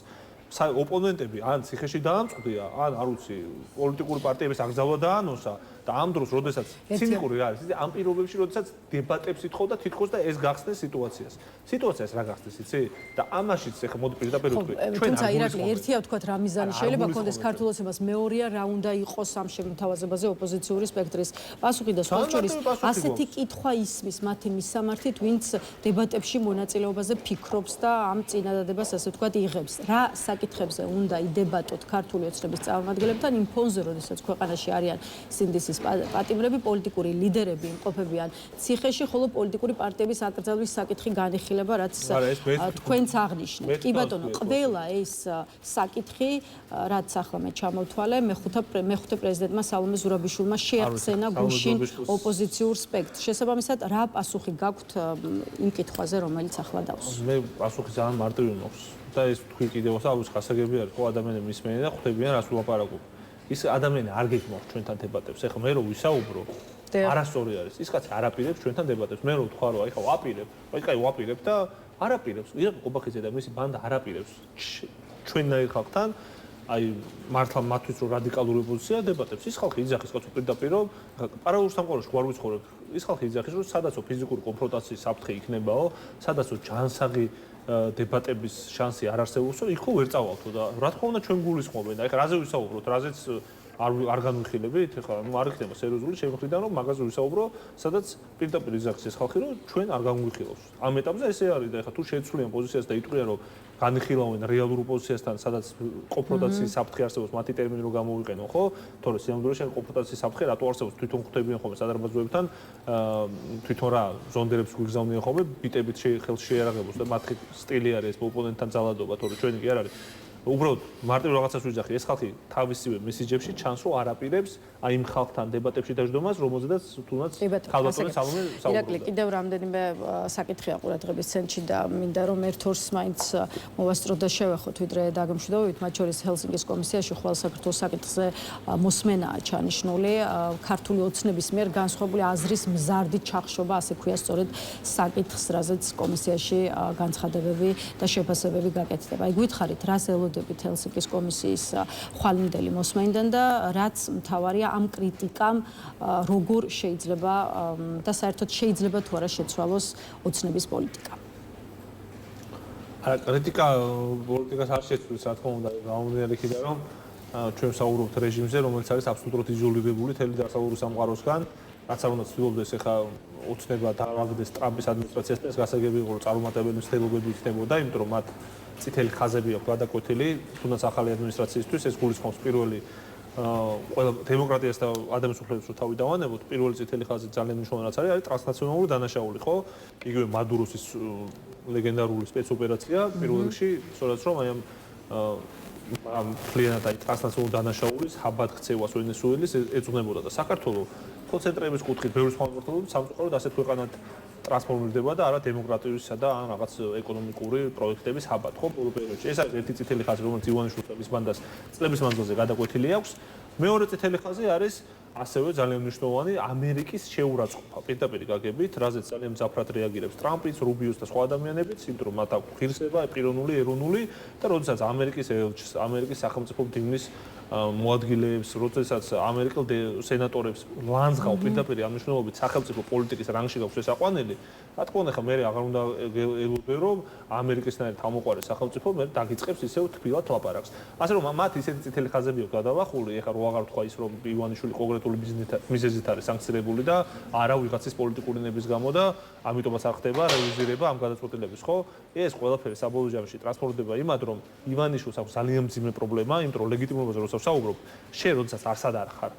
B: ოპონენტები ან ციხეში დაამწყდია, ან არ ვიცი, პოლიტიკური პარტიების აკრძალვა დაანონსა და ამ დროს, როდესაც ცინიკური არის, ამ პირობებში, როდესაც დებატებს ითხოვ და თითქოს და ეს გახსნეს სიტუაციას. სიტუაციას რა გახსნეს, იცი? და ამაშიც ახლა მოდი პირდაპირ ვთქვი, ჩვენ
A: თუმცა ირაკლი, ერთია ვთქვათ რა მიზანი შეიძლება კონდეს ქართულოცებას, მეორეა რა უნდა იყოს ამ შემოთავაზებაზე ოპოზიციური სპექტრის პასუხი და სხვა შორის ასეთი კითხვა ისმის მათი მისამართით, ვინც დებატებში მონაწილეობაზე ფიქრობს და ამ წინადადებას ასე ვთქვათ იღებს. რა საკითხებზე უნდა იდებატოთ ქართული ოცნების წარმომადგენლებთან იმ ფონზე, როდესაც ქვეყანაში არიან სინდისის ოპოზიციის პატიმრები, პოლიტიკური ლიდერები იმყოფებიან ციხეში, ხოლო პოლიტიკური პარტიების აკრძალვის საკითხი განიხილება, რაც თქვენც აღნიშნეთ. კი ბატონო, ყველა ეს საკითხი, რაც ახლა მე ჩამოვთვალე, მეხუთე პრეზიდენტმა სალომე ზურაბიშვილმა შეახსენა გუშინ ოპოზიციურ სპექტრს. შესაბამისად, რა პასუხი გაქვთ იმ კითხვაზე, რომელიც ახლა დავსვი?
B: მე პასუხი ძალიან მარტივი მაქვს. და ეს თქვი კიდევ ახლა გასაგები არის, ხო ადამიანები მისმენიან და ხვდებიან რას ვლაპარაკობ. ის ადამიანი არ გეკმავს ჩვენთან დებატებს. ეხლა მე რო ვისაუბრო, არასწორი არის. ის კაცი არ აპირებს ჩვენთან დებატებს. მე რო ვთქვა რომ აი ხა ვაპირებ, აი ვაპირებ და არ აპირებს. იღებ ყობახიძე და მისი ბანდა არ აპირებს ჩვენნაირ ხალხთან. აი მართლა მათთვის რო რადიკალური ოპოზიცია დებატებს. ის ხალხი იძახის კაცო პირდაპირ რომ პარალელურ სამყაროში გვარ ვიცხოვრებ. ის ხალხი იძახის რომ სადაცო ფიზიკური კონფრონტაციის საფრთხე იქნებაო, სადაცო ჯანსაღი დებატების შანსი არ არსებობსო, იქ ხო ვერ წავალთო და რა თქმა უნდა ჩვენ გულისხმობენ და ეხლა რაზე ვისაუბროთ, რაზეც არ განვიხილებით, ეხლა არ იქნება სერიოზული შემოხდიდან რომ მაგაზე ვისაუბრო, სადაც პირდაპირ იძახის ეს ხალხი რომ ჩვენ არ განვიხილავს. ამ ეტაპზე ესე არის და ეხლა თუ შეცვლიან პოზიციას და იტყვიან რომ განიხილავენ რეალურ პოზიციასთან, სადაც კონფრონტაციის საფრთხე არსებობს, მათი ტერმინი რომ გამოვიყენო, ხო? თორე სიამოვნებაში კონფრონტაციის საფრთხე რატო არსებობს? თვითონ ხვდებიან ხოლმე სადარბაზოებთან, თვითონ რა ზონდერებს გვიგზავნიან ხოლმე, ბიტებით ხელში შეიარაღებოს და მათი სტილი არის ეს ოპონენტთან ძალადობა, თორე ჩვენი კი არ არის. უბრალოდ მარტივ რაღაცას ვიძახი, ეს ხალხი თავისივე მესიჯებში ჩანს რომ არ აპირებს აი იმ ხალხთან დებატებში დაждდომას, რომელზედაც თუნდაც ქალბატონი სალომე საუბრობდა.
A: ირაკლი, კიდევ რამდენიმე საკითხია ყურადღების ცენტრში და მინდა რომ ერთ-ორს მაინც მოვასწრო და შევეხოთ, ვიდრე დაგემშვიდობებით, მათ შორის ჰელსინკის კომისიაში ხვალ საქართველოს საკითხზე მოსმენაა ჩანიშნული, ქართული ოცნების მიერ განსხვავებული აზრის მზარდი ჩახშობა, ასე ქვია სწორედ საკითხს, რაზეც კომისიაში განცხადებები და შეფასებები გაკეთდება. აი გითხარით, რას ელოდებით ჰელსინკის კომისიის ხვალინდელი მოსმენიდან და რაც მთავარია ამ კრიტიკამ როგორ შეიძლება და საერთოდ შეიძლება თუ არა შეცვალოს ოცნების პოლიტიკა.
B: არა, კრიტიკა პოლიტიკას არ შეცვლის, რა თქმა უნდა, გამომდინარე იქიდან რომ ჩვენ საუბრობთ რეჟიმზე, რომელიც არის აბსოლუტურად იზოლირებული მთელი დასავლური სამყაროსგან, რაც არ უნდა ცდილობდეს ეხა ოცნება დაავაგდეს ტრამპის ადმინისტრაციას და ეს გასაგები იყო რომ წარუმატებელი მცდელობები იქნებოდა, იმიტომ რომ მათ წითელი ხაზები აქვს გადაკვეთილი, თუნდაც ახალი ადმინისტრაციისთვის ეს გულისხმობს პირველი ყველა დემოკრატიას და ადამიანის უფლებებს რო თავი დავანებოთ, პირველი წითელი ხაზი ძალიან მნიშვნელოვანი რაც არის ტრანსნაციონალური დანაშაული, ხო? იგივე მადუროსის ლეგენდარული სპეცოპერაცია პირველ რიგში, სწორედ რომ აი ამ ფლიანად აი ტრანსნაციონალური დანაშაულის ხაბად ქცევას ვენესუელის ეძღვნებოდა და საქართველოს კონცენტრების კუთხით ბევრი სხვა მმართველობით სამწუხაროდ ასეთ ქვეყანად ტრანსფორმირდება და არა დემოკრატიისა და ან რაღაც ეკონომიკური პროექტების ხაბად, ხო, პირველ პერიოდში. ეს არის ერთი წითელი ხაზი, რომელიც ივანიშვილის ბანდას წლების მანძილზე გადაკვეთილი აქვს. მეორე წითელი ხაზი არის ასევე ძალიან მნიშვნელოვანი ამერიკის შეურაცხყოფა, პირდაპირ გაგებით, რაზეც ძალიან მძაფრად რეაგირებს ტრამპიც, რუბიოს და სხვა ადამიანებიც, იმიტომ რომ მათ აქვს ღირსება, პიროვნული, ეროვნული და როდესაც ამერიკის ელჩს, ამერიკის სახელმწიფო მდივნის მოადგილეებს, როდესაც ამერიკელ სენატორებს ლანძღავ პირდაპირ ამ მნიშვნელობით სახელმწიფო პოლიტიკის რანგში გაქვს ეს აყვანილი, რა თქმა უნდა, მე აღარ უნდა ელოდე რომ ამერიკისთან ერთ ამოყვარე სახელმწიფო მე დაგიწყებს ისევ თბილად ლაპარაკს. ასე რომ მათ ისეთი წითელი ხაზები აქვს გადავახული, ეხლა რო აღარ თქვა ის რომ ივანიშვილი კონკრეტული მიზეზით არის სანქცირებული და არა ვიღაცის პოლიტიკური ნების გამო და ამიტომაც არ ხდება რევიზირება ამ გადაწყვეტილების, ხო? ეს ყველაფერი საბოლოო ჯამში ტრანსფორმდება იმად, რომ ივანიშვილს აქვს ძალიან მძიმე პრობლემა, იმიტომ რომ ლეგიტიმობაზე როცა ვსაუბრობ, შენ როდესაც არსად არ ხარ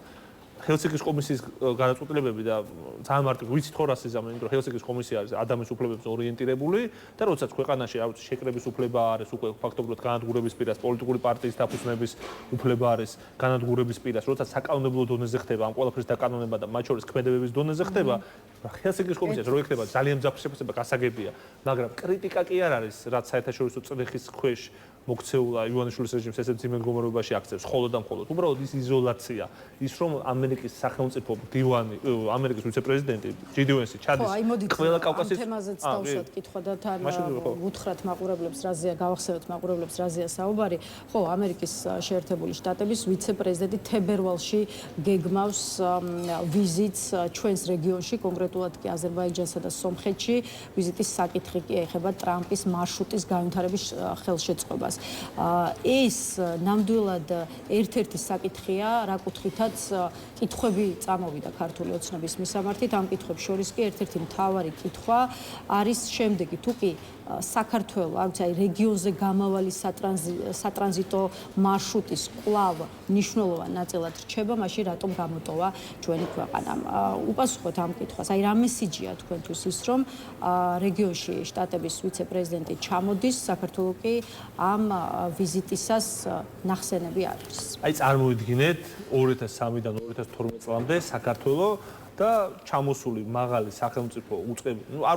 B: ჰელსინკის კომისიის გადაწყვეტილებები და ძალიან მარტივ ვიცით ხო რას იზამენ, იმიტომ რომ ჰელსინკის კომისია არის ადამიანის უფლებებზე ორიენტირებული და როდესაც ქვეყანაში რა ვიცი შეკრების უფლება არის, უკვე ფაქტობრივად განადგურების პირას, პოლიტიკური პარტიის დაფუძნების უფლება არის განადგურების პირას, როდესაც საკანონმდებლო დონეზე ხდება ამ ყველაფრის დაკანონება და მათ შორის ქმედებების დონეზე ხდება, ჰელსინკის კომისიას რო ეხება ძალიან მძაფრი შეფასება გასაგებია, მაგრამ კრიტიკა კი არ არის, რაც საერთაშორისო წრეხის ქვეშ მოქცეულა ივანიშვილის რეჟიმს ესეთ ძიმე მდგომარეობაში აქცევს მხოლოდ და მხოლოდ. უბრალოდ ის იზოლაცია, ის რომ ამერიკის სახელმწიფო მდივანი, ამერიკის ვიცე-პრეზიდენტი ჯედი ვენსი ჩადის ყველა კავკასიის
A: თემაზეც დავსვათ კითხვა და თან უთხრათ მაყურებლებს რაზეა გავახსენოთ მაყურებლებს რაზეა საუბარი. ხო, ამერიკის შეერთებული შტატების ვიცე-პრეზიდენტი თებერვალში გეგმავს ვიზიტს ჩვენს რეგიონში, კონკრეტულად კი აზერბაიჯანსა და სომხეთში. ვიზიტის საკითხი კი ეხება ტრამპის მარშრუტის განვითარების ხელშეწყობას. კითხავს. ეს ნამდვილად ერთ-ერთი საკითხია, რა კუთხითაც კითხვები წამოვიდა ქართული ოცნების მისამართით. ამ კითხვებს შორის კი ერთ-ერთი მთავარი კითხვა არის შემდეგი: თუ კი საქართველოს, აი რეგიონზე გამავალი სატრანზიტო მარშრუტის კვლავ მნიშვნელოვან ნაწილად რჩება, მაშინ რატომ გამოტოვა ჩვენი ქვეყანა? უპასუხოთ ამ კითხვას. აი რა მესიჯია თქვენთვის ის, რომ რეგიონში შტატების ვიცე-პრეზიდენტი ჩამოდის, საქართველოს კი ამ ვიზიტისას ნახსენები არ არის.
B: აი წარმოიდგინეთ 2003-დან 2012 წლამდე საქართველოს და ჩამოსული მაღალი სახელმწიფო უწყები, არ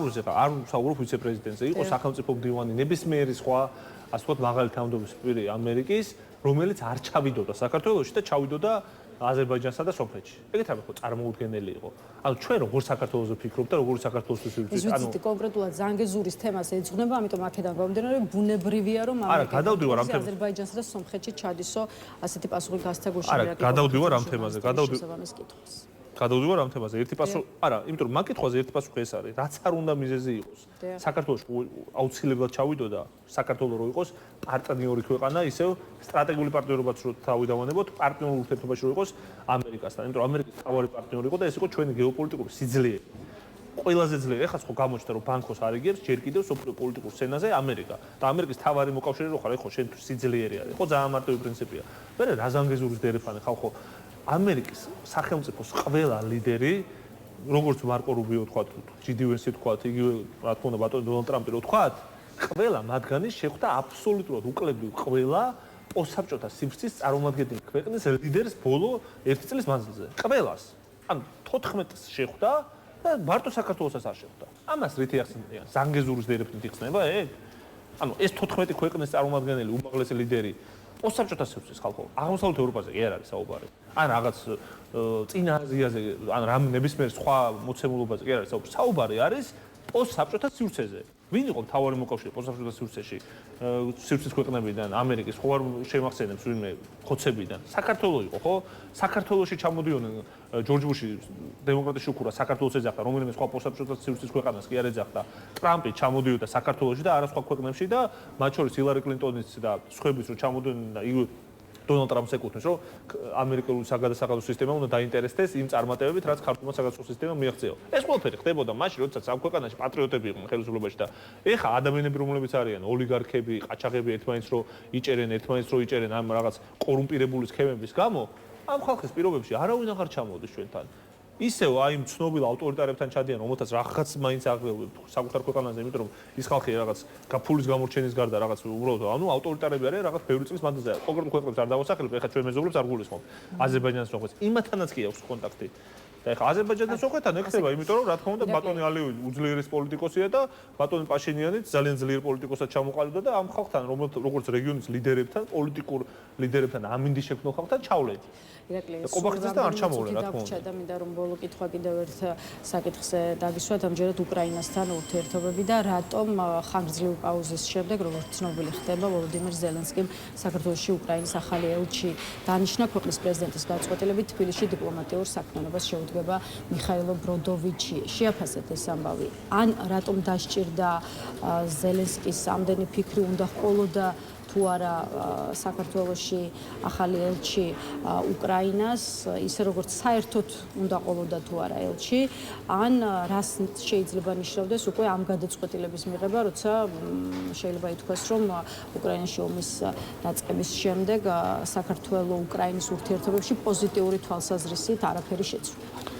B: ვსაუბრობ ვიცე-პრეზიდენტზე, იყო სახელმწიფო მდივანი, ნებისმიერი სხვა, ასე ვთქვათ, მაღალი თანამდებობის პირი ამერიკის, რომელიც არ ჩავიდოდა საქართველოში და ჩავიდოდა აზერბაიჯანსა და სომხეთში. ეგეთ რამე ხო წარმოუდგენელი იყო. ანუ ჩვენ როგორ საქართველოსზე ვფიქრობთ და როგორ საქართველოსთვის ვიბრძვით?
A: ანუ ვიცით, კონკრეტულად ზანგეზურის თემას ეძღვნება, ამიტომ აქედან გამომდინარე, ბუნებრივია, რომ
B: გადავდივარ ამ თემაზე.
A: აზერბაიჯანსა და სომხეთში ჩადისო ასეთი პასუხი გასცაგურში.
B: გადავდივარ ამ თემაზე, გადავდივარ ამ თემაზე. ერთი პასუხი, იმიტომ რომ მაგ კითხვაზე ერთი პასუხი ეს არის, რაც არ უნდა მიზეზი იყოს. საქართველოს აუცილებლად ჩავიდოდა, საქართველოს რო იყოს პარტნიორი ქვეყანა, ისევ სტრატეგიული პარტნიორობაც რო თავი დავანებოთ, პარტნიორულ ურთიერთობაში რო იყოს ამერიკასთან. იმიტომ რომ ამერიკის მთავარი პარტნიორი იყო და ეს იყო ჩვენი გეოპოლიტიკური სიძლიერე. ყველაზე ძლიერი, ეხლა ხო გამოჩნდა რომ ბანკოს არ იგებს, ჯერ კიდევ სოფლიო პოლიტიკურ სცენაზე ამერიკა. და ამერიკის მთავარი მოკავშირე რო ხარ, ეხლა შენთვის სიძლიერე არის. ხო ძალიან მარტივი პრინციპია. მე რა ზანგეზურის დერეფანი ხალხო ამერიკის სახელმწიფოს ყველა ლიდერი, როგორც მარკო რუბიო თქვა, ჯი.დი. ვენსი თქვა, იგივე რა თქმა უნდა ბატონი დონალდ ტრამპი რო თქვა, ყველა მათგანი შეხვდა აბსოლუტურად უკლებრივ ყველა პოსტსაბჭოთა სივრცის წარმომადგენელი ქვეყნის ლიდერს ბოლო 1 წლის მანძილზე. ყველას. ანუ 14-ს შეხვდა და მარტო საქართველოსაც არ შეხვდა. ამას რითი ახსენებიან? ზანგეზურის დერეფნით იხსნება ეგ? ანუ ეს 14 ქვეყნის წარმომადგენელი, უმაღლესი ლიდერი პოსტსაბჭოთა სივრცის ხალხო, აღმოსავლეთ ევროპაზე კი არ არის საუბარი. ან რაღაც წინა აზიაზე, ან რამ ნებისმიერ სხვა მოცემულობაზე კი არ არის საუბარი. საუბარი არის პოსტსაბჭოთა სივრცეზე. ვინ იყო მთავარი მოკავშირე პოსტსაბჭოთა სივრცეში? სივრცის ქვეყნებიდან, ამერიკის, ხო არ შემახსენებს ვინმე ხოცებიდან. საქართველოს იყო, ხო? საქართველოში ჩამოდიოდნენ ჯორჯ ბუში დემოკრატიის შუქურა საქართველოს ეძახდა, რომელიმე სხვა პოსტსაბჭოთა სივრცის ქვეყანას კი არ ეძახდა. ტრამპი ჩამოდიოდა საქართველოში და არა სხვა ქვეყნებში და მათ შორის ჰილარი კლინტონის და სხვების რო ჩამოდიოდნენ და იგივე დონალდ ტრამპს ეკუთვნის, რომ ამერიკული საგადასახადო სისტემა უნდა დაინტერესდეს იმ წარმატებებით, რაც ქართულმა საგადასახადო სისტემამ მიაღწია. ეს ყველაფერი ხდებოდა მაშინ, როდესაც ამ ქვეყანაში პატრიოტები იყვნენ ხელისუფლებაში და ეხა ადამიანები, რომლებიც არიან ოლიგარქები, ყაჩაღები, ერთმანეთს რო იჭერენ ამ რაღაც კორუმპირებული სქემების გამო, ამ ხალხის პირობებში არავინ აღარ ჩამოდის ჩვენთან. ისევ აი იმ ცნობილ ავტორიტარებთან ჩადიან, რომელთაც რაღაც მაინც აღგებენ საკუთარ ქვეყანაზე, იმიტომ რომ ის ხალხი რაღაც ფულის გამორჩენის გარდა რაღაც უბრალოდ ანუ ავტორიტარები არიან რაღაც ბევრი წლის მანძილზე. კონკრეტულ ქვეყნებს არ დავასახელებ, ეხლა ჩვენ მეზობლებს არ გულისხმობ. აზერბაიჯანს როგორც იმათანაც კი აქვს კონტაქტი. და ეხლა აზერბაიჯანთან სოხეთთან ეხება, იმიტომ რომ რა თქმა უნდა ბატონი ალიევი უძლიერეს პოლიტიკოსია და ბატონი პაშინიანიც ძალიან ძლიერ პოლიტიკოსად ჩამოყალიბდა და ამ ხალხთან როგორც რეგიონის ლიდერებთან, პოლიტიკურ ლიდერებთან, ამინდის შექმნილ ხალხთან ჩავლედი.
A: ირაკლი,
B: ყობახიძესთან არ ჩამოვლენ, რა თქმა უნდა.
A: და მინდა რომ ბოლო კითხვა კიდევ ერთ საკითხზე დაგისვათ, ამჯერად უკრაინასთან ურთიერთობები და რატომ ხანგრძლივი პაუზის შემდეგ, როგორც ცნობილი ხდება, ვოლოდიმირ ზელენსკიმ საქართველოში უკრაინის ახალი ელჩი დანიშნა, ქვეყნის პრეზიდენტის გადაწყვეტილებით თბილისში დიპლომატიურ საქმიანობას შეუდგება მიხაილო ბროდოვიჩი. შეაფასეთ ეს ამბავი. ან რატომ დასჭირდა ზელენსკის ამდენი ფიქრი უნდა ჰყოლოდა თუ არა საქართველოში ახალი ელჩი უკრაინას, ისე როგორც საერთოდ უნდა ყოლოდა თუ არა ელჩი, ან რას შეიძლება ნიშნავდეს უკვე ამ გადაწყვეტილების მიღება, როცა შეიძლება ითქვას, რომ უკრაინაში ომის დაწყების შემდეგ საქართველოს-უკრაინის ურთიერთობებში პოზიტიური თვალსაზრისით არაფერი შეცვლილა.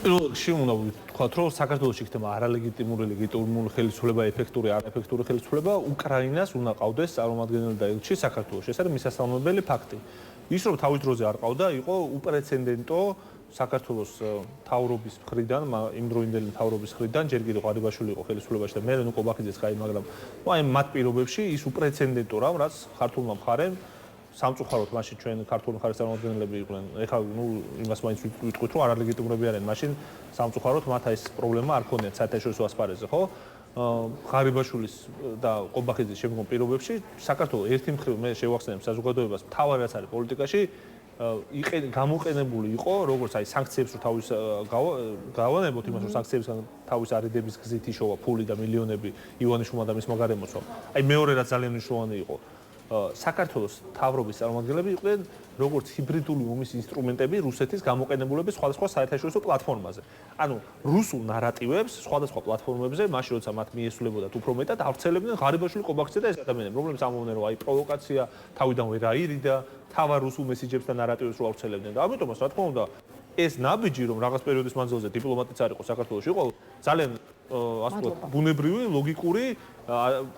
B: პირველ რიგში უნდა ვთქვათ, რომ საქართველოში იქნება არალეგიტიმური ლეგიტიმური ხელისუფლება, ეფექტური, არაეფექტური ხელისუფლება, უკრაინას უნდა ყავდეს წარმომადგენელი და ელჩი საქართველოში. ეს არის მისასალმებელი ფაქტი. ის რომ თავის დროზე არ ყავდა, იყო უპრეცედენტო საქართველოს მთავრობის მხრიდან, იმდროინდელი მთავრობის მხრიდან, ჯერ კიდევ ღარიბაშვილი იყო ხელისუფლებაში და მე ნუ ყობახიძეც ხაი, მაგრამ აი მათ პირობებში ის უპრეცედენტო რამ, რაც ქართულმა მხარემ სამწუხაროდ მაშინ ჩვენ ქართული მხარის წარმომადგენლები იყვნენ. ეხლა ნუ იმას მაინც ვიტყვით, რომ არალეგიტიმურები არიან. მაშინ სამწუხაროდ მათ ეს პრობლემა არ ქონიათ საერთაშორისო ასპარეზზე, ხო? ღარიბაშვილის და ყობახიძის შემდგომ პირობებში საქართველოს ერთი მხრივ მე შევახსენებ საზოგადოებას, თავად რაც არის პოლიტიკაში, გამოყენებული იყო, როგორც აი სანქციებს რო თავის გავანებოთ იმას, რომ სანქციებისგან თავის არიდების გზით იშოვა ფული და მილიონები ივანიშვილმა და მის მაგარემოსვამ. აი მეორე რაც ძალიან მნიშვნელოვანი იყო საქართველოს მთავრობის წარმომადგენლები იყვნენ როგორც ჰიბრიდული ომის ინსტრუმენტები რუსეთის გამოყენებულების სხვადასხვა საერთაშორისო პლატფორმაზე. ანუ რუსულ ნარატივებს სხვადასხვა პლატფორმებზე, მაშინ როცა მათ მიესრულებოდათ უფრო მეტად, ავრცელებდნენ ღარიბაშვილი კობაქცია და ეს ადამიანები, რომლებიც ამბობდნენ, რომ აი პროვოკაცია თავიდანვე რა ირიდა, თავარ რუსულ მესიჯებს და ნარატივებს რო ავრცელებდნენ და ამიტომაც რა თქმა უნდა ეს ნაბიჯი რომ რაღაც პერიოდის მანძილზე დიპლომატიც არ იყო საქართველოში იყო ძალიან ასე ვთქვათ ბუნებრივი ლოგიკური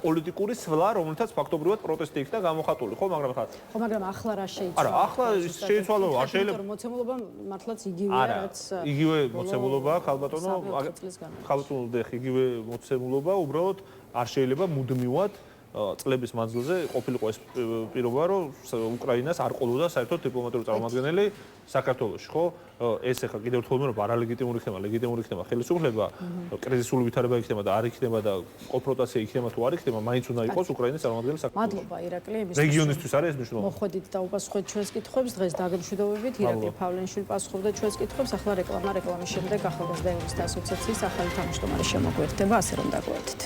B: პოლიტიკური სვლა რომელთაც ფაქტობრივად პროტესტი იქნა გამოხატული ხო მაგრამ
A: ახლა რა შეიცვალა
B: არა ახლა შეიცვალა არ შეიძლება
A: მოცემულობა მართლაც იგივეა რაც
B: იგივე მოცემულობა ხალბატონო იგივე მოცემულობა უბრალოდ არ შეიძლება მუდმივად წლების მანძილზე ყოფილიყო ეს პირობა, რომ უკრაინას არ ყოლოდა საერთოდ დიპლომატიური წარმომადგენელი საქართველოში, ხო? ეს ახლა კიდევ ერთხელ რომ არალეგიტიმური იქნება, ლეგიტიმური იქნება ხელისუფლება, კრიზისული ვითარება იქნება და არ იქნება და კონფრონტაცია იქნება თუ არ იქნება, მაინც უნდა იყოს უკრაინის წარმომადგენელი საქართველოში.
A: მადლობა ირაკლი, იმისთვის.
B: რეგიონისთვის არის ეს მნიშვნელოვანი.
A: მოხვედით და უპასუხეთ ჩვენს კითხვებს, დღეს დაგემშვიდობებით, ირაკლი ფავლენიშვილი პასუხობდა ჩვენს კითხვებს, ახლა რეკლამის შემდეგ ახალგაზრდა იურისტთა ასოციაციის ახალი თავმჯდომარე შემოგვიერთდება, ასე რომ დაგვერდით.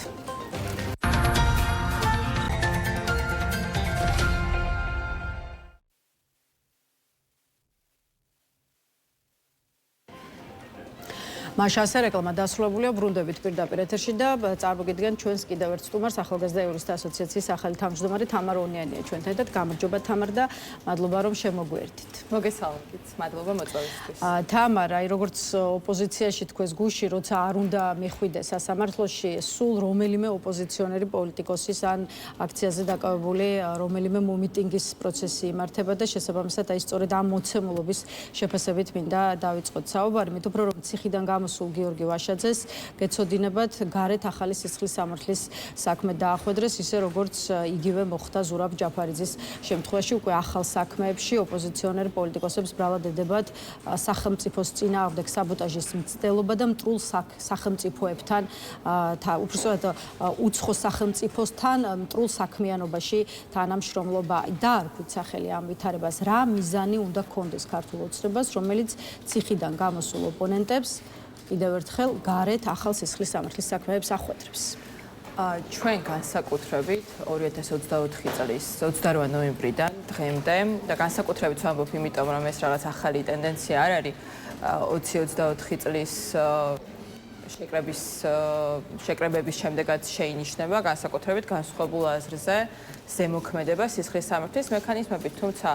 A: მაშასე რეკლამა დასრულებულია ბრუნდებით პირდაპირ ეთერში და წარმოგიდგენ ჩვენს კიდევ ერთ სტუმარს ახალგაზრდა იურისტთა ასოციაციის ახალი თავმჯდომარე თამარ ონიანია ჩვენთან ერთად. გამარჯობა თამარ და მადლობა რომ შემოგვიერთით.
C: მოგესალმებით. მადლობა მოწვევისთვის.
A: თამარ, აი როგორც ოპოზიციაში თქვენს გუში, როცა არ უნდა მიხვიდეს სასამართლოში, სულ რომელიმე ოპოზიციონერი პოლიტიკოსის ან აქციაზე დაკავებული რომელიმე მომიტინგის პროცესი იმართება და შესაბამისად აი სწორედ ამ მოცემულობის შეფასებით მინდა დავიწყოთ საუბარი. მით უფრო რომ ციხიდან გამოსულ გიორგი ვაშაძეს გეცოდინებათ გარეთ ახალი სისხლის სამართლის საქმე დაახვედრეს, ისე როგორც იგივე მოხდა ზურაბ ჯაფარიძის შემთხვევაში. უკვე ახალ საქმეებში ოპოზიციონერ პოლიტიკოსებს ბრალად ედებათ სახელმწიფოს წინააღმდეგ საბოტაჟის მცდელობა და მტრულ სახელმწიფოებთან, უბრალოდ უცხო სახელმწიფოსთან მტრულ საქმიანობაში თანამშრომლობა. და არ ქვით სახელი ამ ვითარებას, რა მიზანი უნდა ჰქონდეს ქართულ ოცნებას, რომელიც ციხიდან გამოსულ ოპონენტებს კიდევ ერთხელ გარეთ ახალ სისხლის სამართლის საქმეებს ახვედრებს.
C: ჩვენ განსაკუთრებით 2024 წლის 28 ნოემბრიდან დღემდე და განსაკუთრებით ვამბობ იმიტომ რომ ეს რაღაც ახალი ტენდენცია არ არის 2024 წლის შეკრებების შემდეგაც შეინიშნება განსაკუთრებით განსხვავებულ აზრზე ზემოქმედება სისხლის სამართლის მექანიზმებით, თუმცა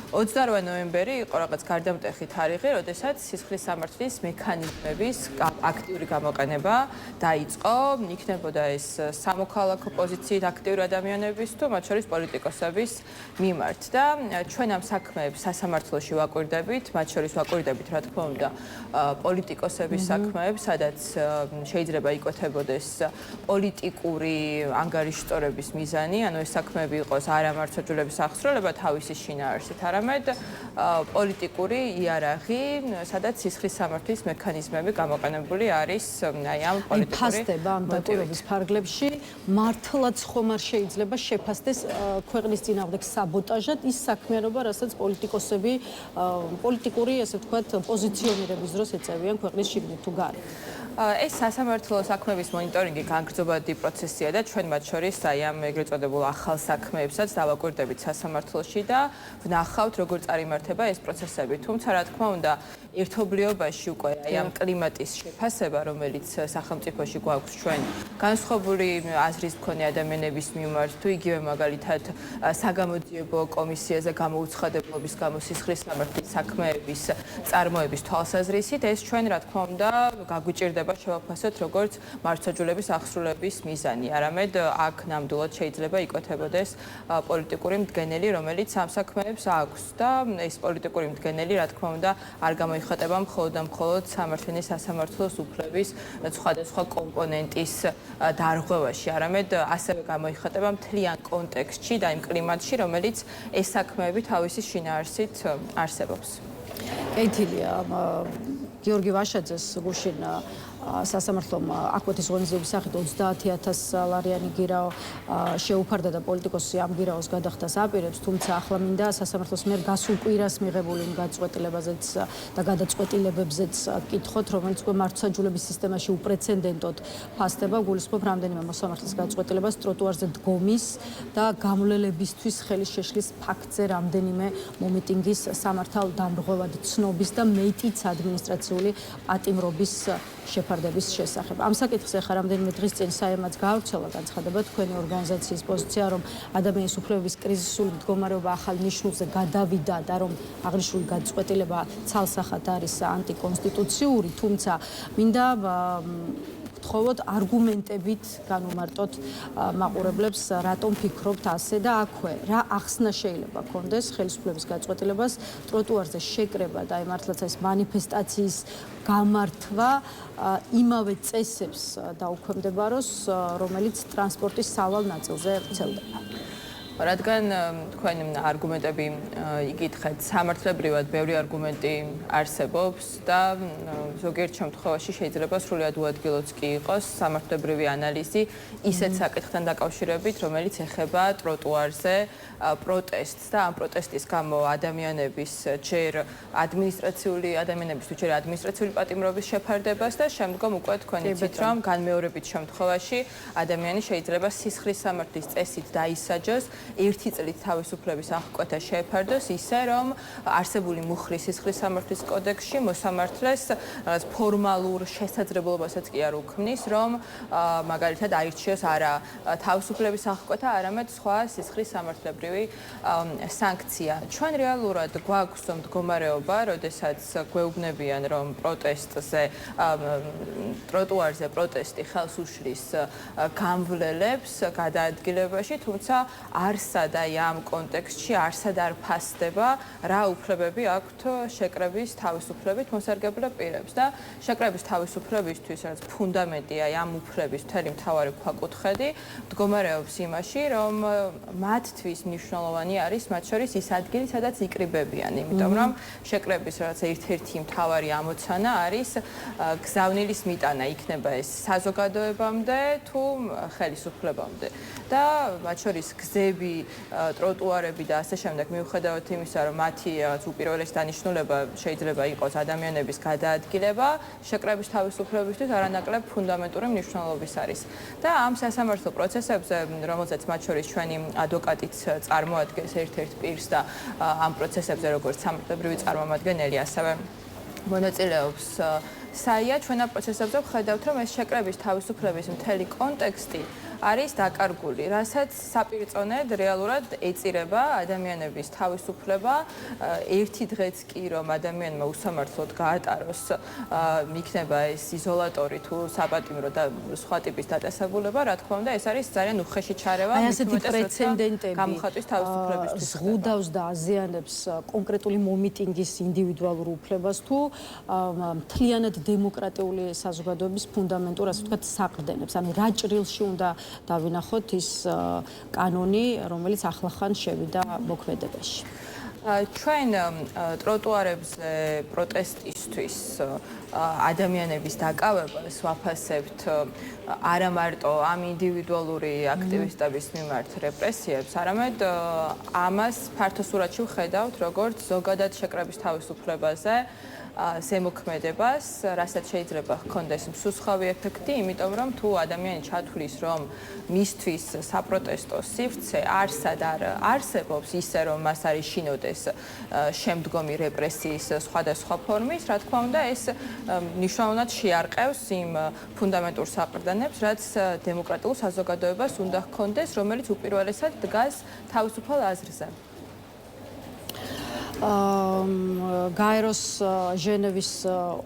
C: 28 ნოემბერი იყო რაღაც გარდამტეხი თარიღი, როდესაც სისხლის სამართლის მექანიზმების აქტიური გამოყენება დაიწყო, იქნებოდა ეს სამოქალაქო პოზიციით აქტიური ადამიანების თუ მათ შორის პოლიტიკოსების მიმართ და ჩვენ ამ საქმეებს სასამართლოში ვაკვირდებით, მათ შორის ვაკვირდებით, რა თქმა უნდა, პოლიტიკოსების საქმეებს, სადაც შეიძლება იკვეთებოდეს პოლიტიკური ანგარიშტორების მიზანი, ანუ ეს საქმეები იყოს არა მართლმსაჯულების აღსრულება თავისი შინაარსით, არამედ პოლიტიკური იარაღი, სადაც სისხლის სამართლის მექანიზმები გამოყენებული არის აი ამ პოლიტიკური
A: ფასდება ამ დატოვების ფარგლებში, მართლაც ხომ არ შეიძლება შეფასდეს ქვეყნის წინააღმდეგ საბოტაჟად ის საქმიანობა, რასაც პოლიტიკოსები პოლიტიკური, ასე ვთქვათ, პოზიციონირების დროს ეწევიან ქვეყნის შიგნით თუ გარეთ.
C: ეს სასამართლო საქმეების მონიტორინგი განგრძობადი პროცესია და ჩვენ მათ შორის აი ამ ეგრეთ წოდებულ ახალ საქმეებსაც დავაკვირდებით სასამართლოში და ვნახავთ როგორ წარიმართება ეს პროცესები. თუმცა რა თქმა უნდა ერთობლიობაში უკვე აი ამ კლიმატის შეფასება, რომელიც სახელმწიფოში გვაქვს ჩვენ განსხვავებული აზრის მქონე ადამიანების მიმართ თუ იგივე მაგალითად საგამოძიებო კომისიაზე გამოუცხადებლობის გამო სისხლის სამართლის საქმეების წარმოების თვალსაზრისით ეს ჩვენ რა თქმა უნდა გაგვიჭირდება შევაფასოთ როგორც მართლმსაჯულების აღსრულების მიზანი. არამედ აქ ნამდვილად შეიძლება იკვეთებოდეს პოლიტიკური მდგენელი, რომელიც ამ საქმეებს აქვს და ეს პოლიტიკური მდგენელი, რა თქმა უნდა, არ გამოიხატება მხოლოდ და მხოლოდ სამართლის სასამართლოს უფლების სხვადასხვა კომპონენტის დარღვევაში, არამედ ასევე გამოიხატება მთლიან კონტექსტში და იმ კლიმატში, რომელიც ეს საქმეები თავისი შინაარსით არსებობს.
A: კეთილია გიორგი ვაშაძეს გუშინ სასამართლომ აკვეთის ღონისძიების სახით 30,000 ლარიანი გირაო შეუფარდა და პოლიტიკოსი ამ გირაოს გადახდას აპირებს, თუმცა ახლა მინდა სასამართლოს მიერ გასულ კვირას მიღებული იმ გადაწყვეტილებაზეც და გადაწყვეტილებებზეც კითხოთ, რომელიც უკვე მართლმსაჯულების სისტემაში უპრეცედენტოდ ფასდება, გულისხმობ რამდენიმე მოსამართლის გადაწყვეტილებას ტროტუარზე დგომის და გამვლელებისთვის ხელის შეშლის ფაქტზე რამდენიმე მომიტინგის სამართალ დამრღვევად ცნობის და მეტიც ადმინისტრაციული პატიმრობის შეფარდების შესახებ. ამ საკითხს ახლა რამდენიმე დღის წინ საიმაც გაავრცელა განცხადება თქვენი ორგანიზაციის პოზიცია, რომ ადამიანის უფლებების კრიზისული მდგომარეობა ახალ ნიშნულზე გადავიდა და რომ აღნიშნული გადაწყვეტილება ცალსახად არის ანტიკონსტიტუციური, თუმცა მინდა გთხოვოთ არგუმენტებით განუმარტოთ მაყურებლებს, რატომ ფიქრობთ ასე და აქვე რა ახსნა შეიძლება გქონდეს ხელისუფლების გადაწყვეტილებას ტროტუარზე შეკრება და აი მართლაც ეს მანიფესტაციის გამართვა იმავე წესებს დაუქვემდებაროს, რომელიც ტრანსპორტის სავალ ნაწილზე ვრცელდება.
C: რადგან თქვენ არგუმენტები იკითხეთ, სამართლებრივად ბევრი არგუმენტი არსებობს და ზოგიერთ შემთხვევაში შეიძლება სრულად უადგილოც კი იყოს სამართლებრივი ანალიზი ისეთ საკითხთან დაკავშირებით, რომელიც ეხება ტროტუარზე პროტესტს და ამ პროტესტის გამო ადამიანების ჯერ ადმინისტრაციული პატიმრობის შეფარდებას და შემდგომ უკვე თქვენ იცით, რომ განმეორებით შემთხვევაში ადამიანი შეიძლება სისხლის სამართლის წესით დაისაჯოს ერთი წლით თავისუფლების აღკვეთა შეეფარდოს ისე, რომ არსებული მუხლის სისხლის სამართლის კოდექსში მოსამართლეს რაღაც ფორმალურ შესაძლებლობასაც კი არ უქმნის, რომ მაგალითად აირჩიოს არა თავისუფლების აღკვეთა, არამედ სხვა სისხლის სამართლებრივი სანქცია. ჩვენ რეალურად გვაქვს მდგომარეობა, როდესაც გვეუბნებიან, რომ პროტესტზე, ტროტუარზე პროტესტი ხელს უშლის გამვლელებს გადაადგილებაში, თუმცა არსად აი ამ კონტექსტში არსად არ ფასდება რა უფლებები აქვთ შეკრების თავისუფლებით მოსარგებლე პირებს და შეკრების თავისუფლებისთვის რაც ფუნდამენტია აი ამ უფლების მთელი მთავარი ქვაკუთხედი მდგომარეობს იმაში, რომ მათთვის მნიშვნელოვანი არის მათ შორის ის ადგილი, სადაც იკრიბებიან, იმიტომ რომ შეკრების რაც ერთ-ერთი მთავარი ამოცანა არის გზავნილის მიტანა, იქნება ეს საზოგადოებამდე თუ ხელისუფლებამდე და მათ შორის გზები, ტროტუარები და ასე შემდეგ, მიუხედავად იმისა, რომ მათი უპირველესი დანიშნულება შეიძლება იყოს ადამიანების გადაადგილება, შეკრების თავისუფლებისთვის არანაკლებ ფუნდამენტური მნიშვნელობის არის. და ამ სასამართლო პროცესებზე, რომელზეც მათ შორის ჩვენი ადვოკატიც წარმოადგენს ერთ-ერთ პირს და ამ პროცესებზე როგორც სამართლებრივი წარმომადგენელი, ასევე მონაწილეობს საია, ჩვენ ამ პროცესებზე ვხედავთ, რომ ეს შეკრების თავისუფლების მთელი კონტექსტი არის დაკარგული, რასაც საპირწონედ რეალურად ეწირება ადამიანების თავისუფლება. ერთი დღეც კი რომ ადამიანმა უსამართლოდ გაატაროს, იქნება ეს იზოლატორი თუ საპატიმრო და სხვა ტიპის დაწესებულება, რა თქმა უნდა, ეს არის ძალიან უხეში ჩარევა.
A: აი ასეთი პრეცედენტები
C: გამოხატვის თავისუფლებისთვის
A: ზღუდავს და აზიანებს კონკრეტული მომიტინგის ინდივიდუალურ უფლებას თუ მთლიანად დემოკრატიული საზოგადოების ფუნდამენტურ, ასე ვთქვათ, საყრდენებს. ანუ რა ჭრილში უნდა დავინახოთ ის კანონი, რომელიც ახლახან შევიდა მოქმედებაში.
C: ჩვენ ტროტუარებზე პროტესტისთვის ადამიანების დაკავებას ვაფასებთ არა მარტო ამ ინდივიდუალური აქტივისტების მიმართ რეპრესიებს, არამედ ამას ფართო სურათში ვხედავთ, როგორც ზოგადად შეკრების თავისუფლებაზე ზემოქმედებას, რასაც შეიძლება ჰქონდეს მსუსხავი ეფექტი, იმიტომ რომ თუ ადამიანი ჩათვლის, რომ მისთვის საპროტესტო სივრცე არსად არ არსებობს ისე, რომ მას არ იშინოდეს შემდგომი რეპრესიის სხვადასხვა ფორმის, რა თქმა უნდა, ეს მნიშვნელოვნად შეარყევს იმ ფუნდამენტურ საყრდენებს, რაც დემოკრატიულ საზოგადოებას უნდა ჰქონდეს, რომელიც უპირველესად დგას თავისუფალ აზრზე.
A: გაეროს ჟენევის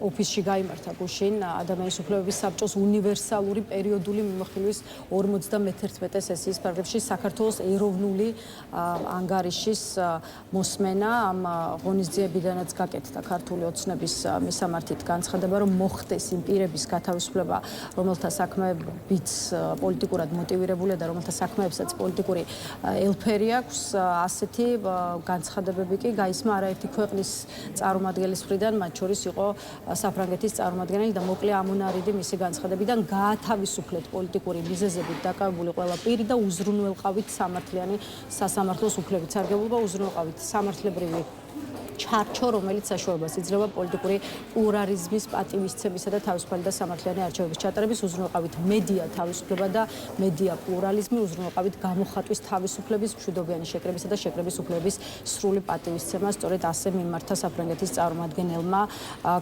A: ოფისში გაიმართა გუშინ ადამიანის უფლებების საბჭოს უნივერსალური პერიოდული მიმოხილვის 51 სესიის ფარგლებში საქართველოს ეროვნული ანგარიშის მოსმენა. ამ ღონისძიებიდანაც გაკეთდა ქართული ოცნების მისამართით განცხადება, რომ მოხდეს იმ პირების გათავისუფლება, რომელთა საქმეებიც პოლიტიკურად მოტივირებულია და რომელთა საქმეებსაც პოლიტიკური ელფერი აქვს. ასეთი განცხადებები კი ესმა არაერთი ქვეყნის წარმომადგენლის მხრიდან, მათ შორის იყო საფრანგეთის წარმომადგენელი და მოკლე ამონარიდი მისი განცხადებიდან გაათავისუფლეთ პოლიტიკური მიზეზებით დაკავებული ყველა პირი და უზრუნველყავით სამართლიანი სასამართლოს უფლებით. სარგებლობა უზრუნველყავით სამართლებრივი ჩარჩო, რომელიც საშუალებას იძლევა პოლიტიკური პლურალიზმის, პატივისცემისა და თავისუფალი და სამართლიანი არჩევნების ჩატარების, უზრუნველყავით მედია თავისუფლება და მედია პლურალიზმი, უზრუნველყავით გამოხატვის თავისუფლების, მშვიდობიანი შეკრებისა და შეკრების უფლების სრული პატივისცემა. სწორედ ასე მიმართა საფრანგეთის წარმომადგენელმა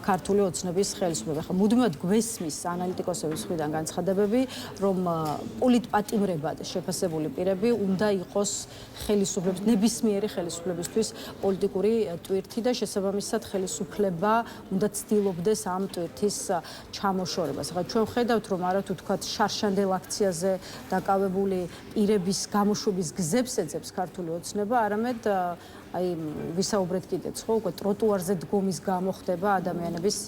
A: ქართული ოცნების ხელისუფლება. ხა მუდმივად გვესმის ანალიტიკოსების მხრიდან განცხადებები, რომ პოლიტპატიმრებად შეფასებული პირები უნდა იყოს ხელისუფლების, ნებისმიერი ხელისუფლებისთვის პოლიტიკური ტვირთი და შესაბამისად ხელისუფლება უნდა ცდილობდეს ამ ტვირთის ჩამოშორებას. ახლა ჩვენ ვხედავთ, რომ არა თუ თქვათ შარშანდელ აქციაზე დაკავებული პირების გამოშვების გზებს ეძებს ქართული ოცნება, არამედ აი ვისაუბრეთ კიდეც ხო, უკვე ტროტუარზე დგომის გამო ხდება ადამიანების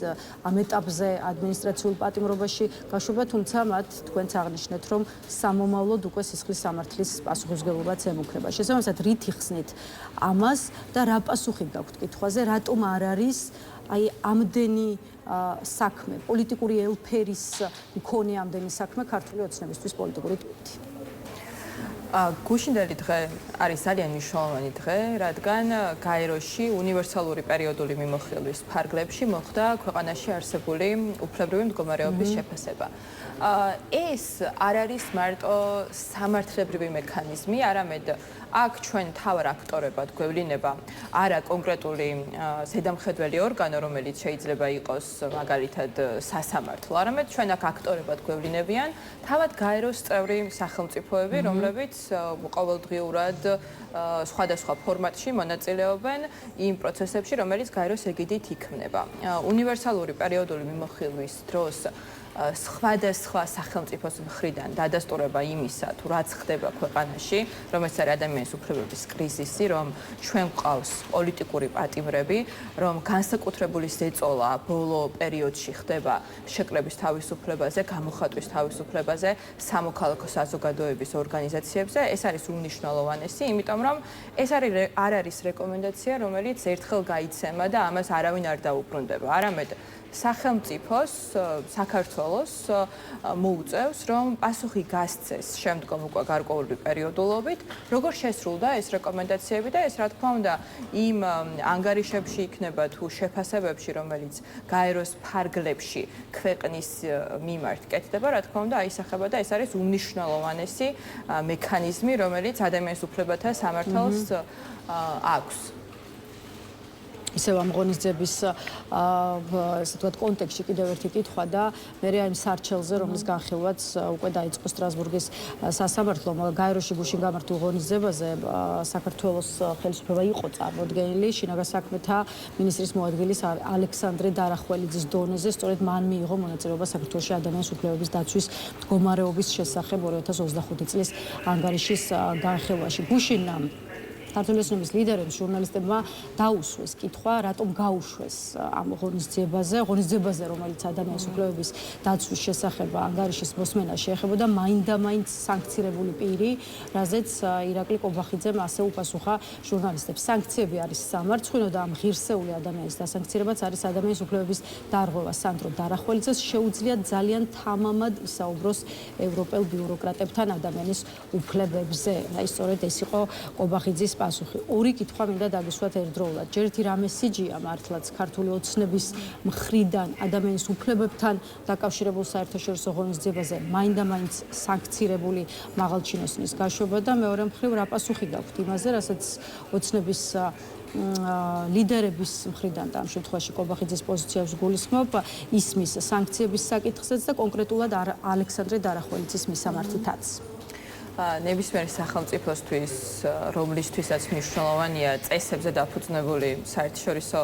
A: ამ ეტაპზე ადმინისტრაციულ პატიმრობაში გაშვება, თუმცა მათ თქვენც აღნიშნეთ, რომ სამომავლოდ უკვე სისხლის სამართლის პასუხისმგებლობაც ემუქრება. შესაბამისად, რით იხსნით ამას და რა პასუხი გაქვთ კითხვაზე, რატომ არ არის აი ამდენი საქმე, პოლიტიკური ელფერის მქონე ამდენი საქმე ქართული ოცნებისთვის პოლიტიკური ტვირთი?
C: გუშინდელი დღე არის ძალიან მნიშვნელოვანი დღე, რადგან გაეროში უნივერსალური პერიოდული მიმოხილვის ფარგლებში მოხდა ქვეყანაში არსებული უფლებრივი მდგომარეობის შეფასება. ეს არ არის მარტო სამართლებრივი მექანიზმი, არამედ აქ ჩვენ თავარ აქტორებად გვევლინება არა კონკრეტული ზედამხედველი ორგანო, რომელიც შეიძლება იყოს მაგალითად სასამართლო, არამედ ჩვენ აქ აქტორებად გვევლინებიან თავად გაეროს წევრი სახელმწიფოები, რომლებიც ყოველდღიურად სხვადასხვა ფორმატში მონაწილეობენ იმ პროცესებში, რომელიც გაეროს ეგიდით იქმნება. უნივერსალური პერიოდული მიმოხილვის დროს სხვადასხვა სახელმწიფოს მხრიდან დადასტურება იმისა, თუ რაც ხდება ქვეყანაში, რომელიც არის ადამიანის უფლებების კრიზისი, რომ ჩვენ გვყავს პოლიტიკური პატიმრები, რომ განსაკუთრებული ზეწოლა ბოლო პერიოდში ხდება შეკრების თავისუფლებაზე, გამოხატვის თავისუფლებაზე, სამოქალაქო საზოგადოების ორგანიზაციებზე. ეს არის უმნიშვნელოვანესი, იმიტომ რომ ეს არ არის რეკომენდაცია, რომელიც ერთხელ გაიცემა და ამას არავინ არ დაუბრუნდება. არამედ სახელმწიფოს, საქართველოს მოუწევს, რომ პასუხი გასცეს შემდგომ უკვე გარკვეული პერიოდულობით, როგორ შესრულდა ეს რეკომენდაციები და ეს რა თქმა უნდა იმ ანგარიშებში იქნება თუ შეფასებებში, რომელიც გაეროს ფარგლებში ქვეყნის მიმართ კეთდება, რა თქმა უნდა აისახება და ეს არის უმნიშვნელოვანესი მექანიზმი, რომელიც ადამიანის უფლებათა სამართალს აქვს.
A: ისევ ამ ღონისძიების ასე ვთქვათ კონტექსტში კიდევ ერთი კითხვა და მე ამ სარჩელზე, რომლის განხილვაც უკვე დაიწყო სტრასბურგის სასამართლომ გაეროში გუშინ გამართულ ღონისძიებაზე საქართველოს ხელისუფლება იყო წარმოდგენილი შინაგან საქმეთა მინისტრის მოადგილის ალექსანდრე დარახველიძის დონეზე, სწორედ მან მიიღო მონაწილეობა საქართველოში ადამიანის უფლებების დაცვის მდგომარეობის შესახებ 2025 წლის ანგარიშის განხილვაში. გუშინ ქართული ოცნების ლიდერებს ჟურნალისტებმა დაუსვეს კითხვა, რატომ გაუშვეს ამ ღონისძიებაზე, რომელიც ადამიანის უფლებების დაცვის შესახებ ანგარიშის მოსმენას შეეხებოდა მაინდა-მაინც სანქცირებული პირი, რაზეც ირაკლი კობახიძემ ასე უპასუხა ჟურნალისტებს. სანქციები არის სამარცხვინო და ამ ღირსეული ადამიანის დასანქცირებაც არის ადამიანის უფლებების დარღვევა. სანდრო დარახველიძეს შეუძლია ძალიან თამამად ისაუბროს ევროპელ ბიუროკრატებთან ადამიანის უფლებებზე. აი სწორედ ეს იყო კობახიძის პასუხი. ორი კითხვა მინდა დაგისვათ ერთდროულად. ჯერ ერთი რა მესიჯია მართლაც ქართული ოცნების მხრიდან ადამიანის უფლებებთან დაკავშირებულ საერთაშორისო ღონისძიებაზე მაინდა-მაინც სანქცირებული მაღალჩინოსნის გაშვება და მეორე მხრივ რა პასუხი გაქვთ იმაზე, რასაც ოცნების ლიდერების მხრიდან და ამ შემთხვევაში კობახიძის პოზიციებს გულისხმობ ისმის სანქციების საკითხზეც და კონკრეტულად ალექსანდრე დარახველიძის მისამართითაც.
C: ნებისმიერი სახელმწიფოსთვის, რომლისთვისაც მნიშვნელოვანია წესებზე დაფუძნებული საერთაშორისო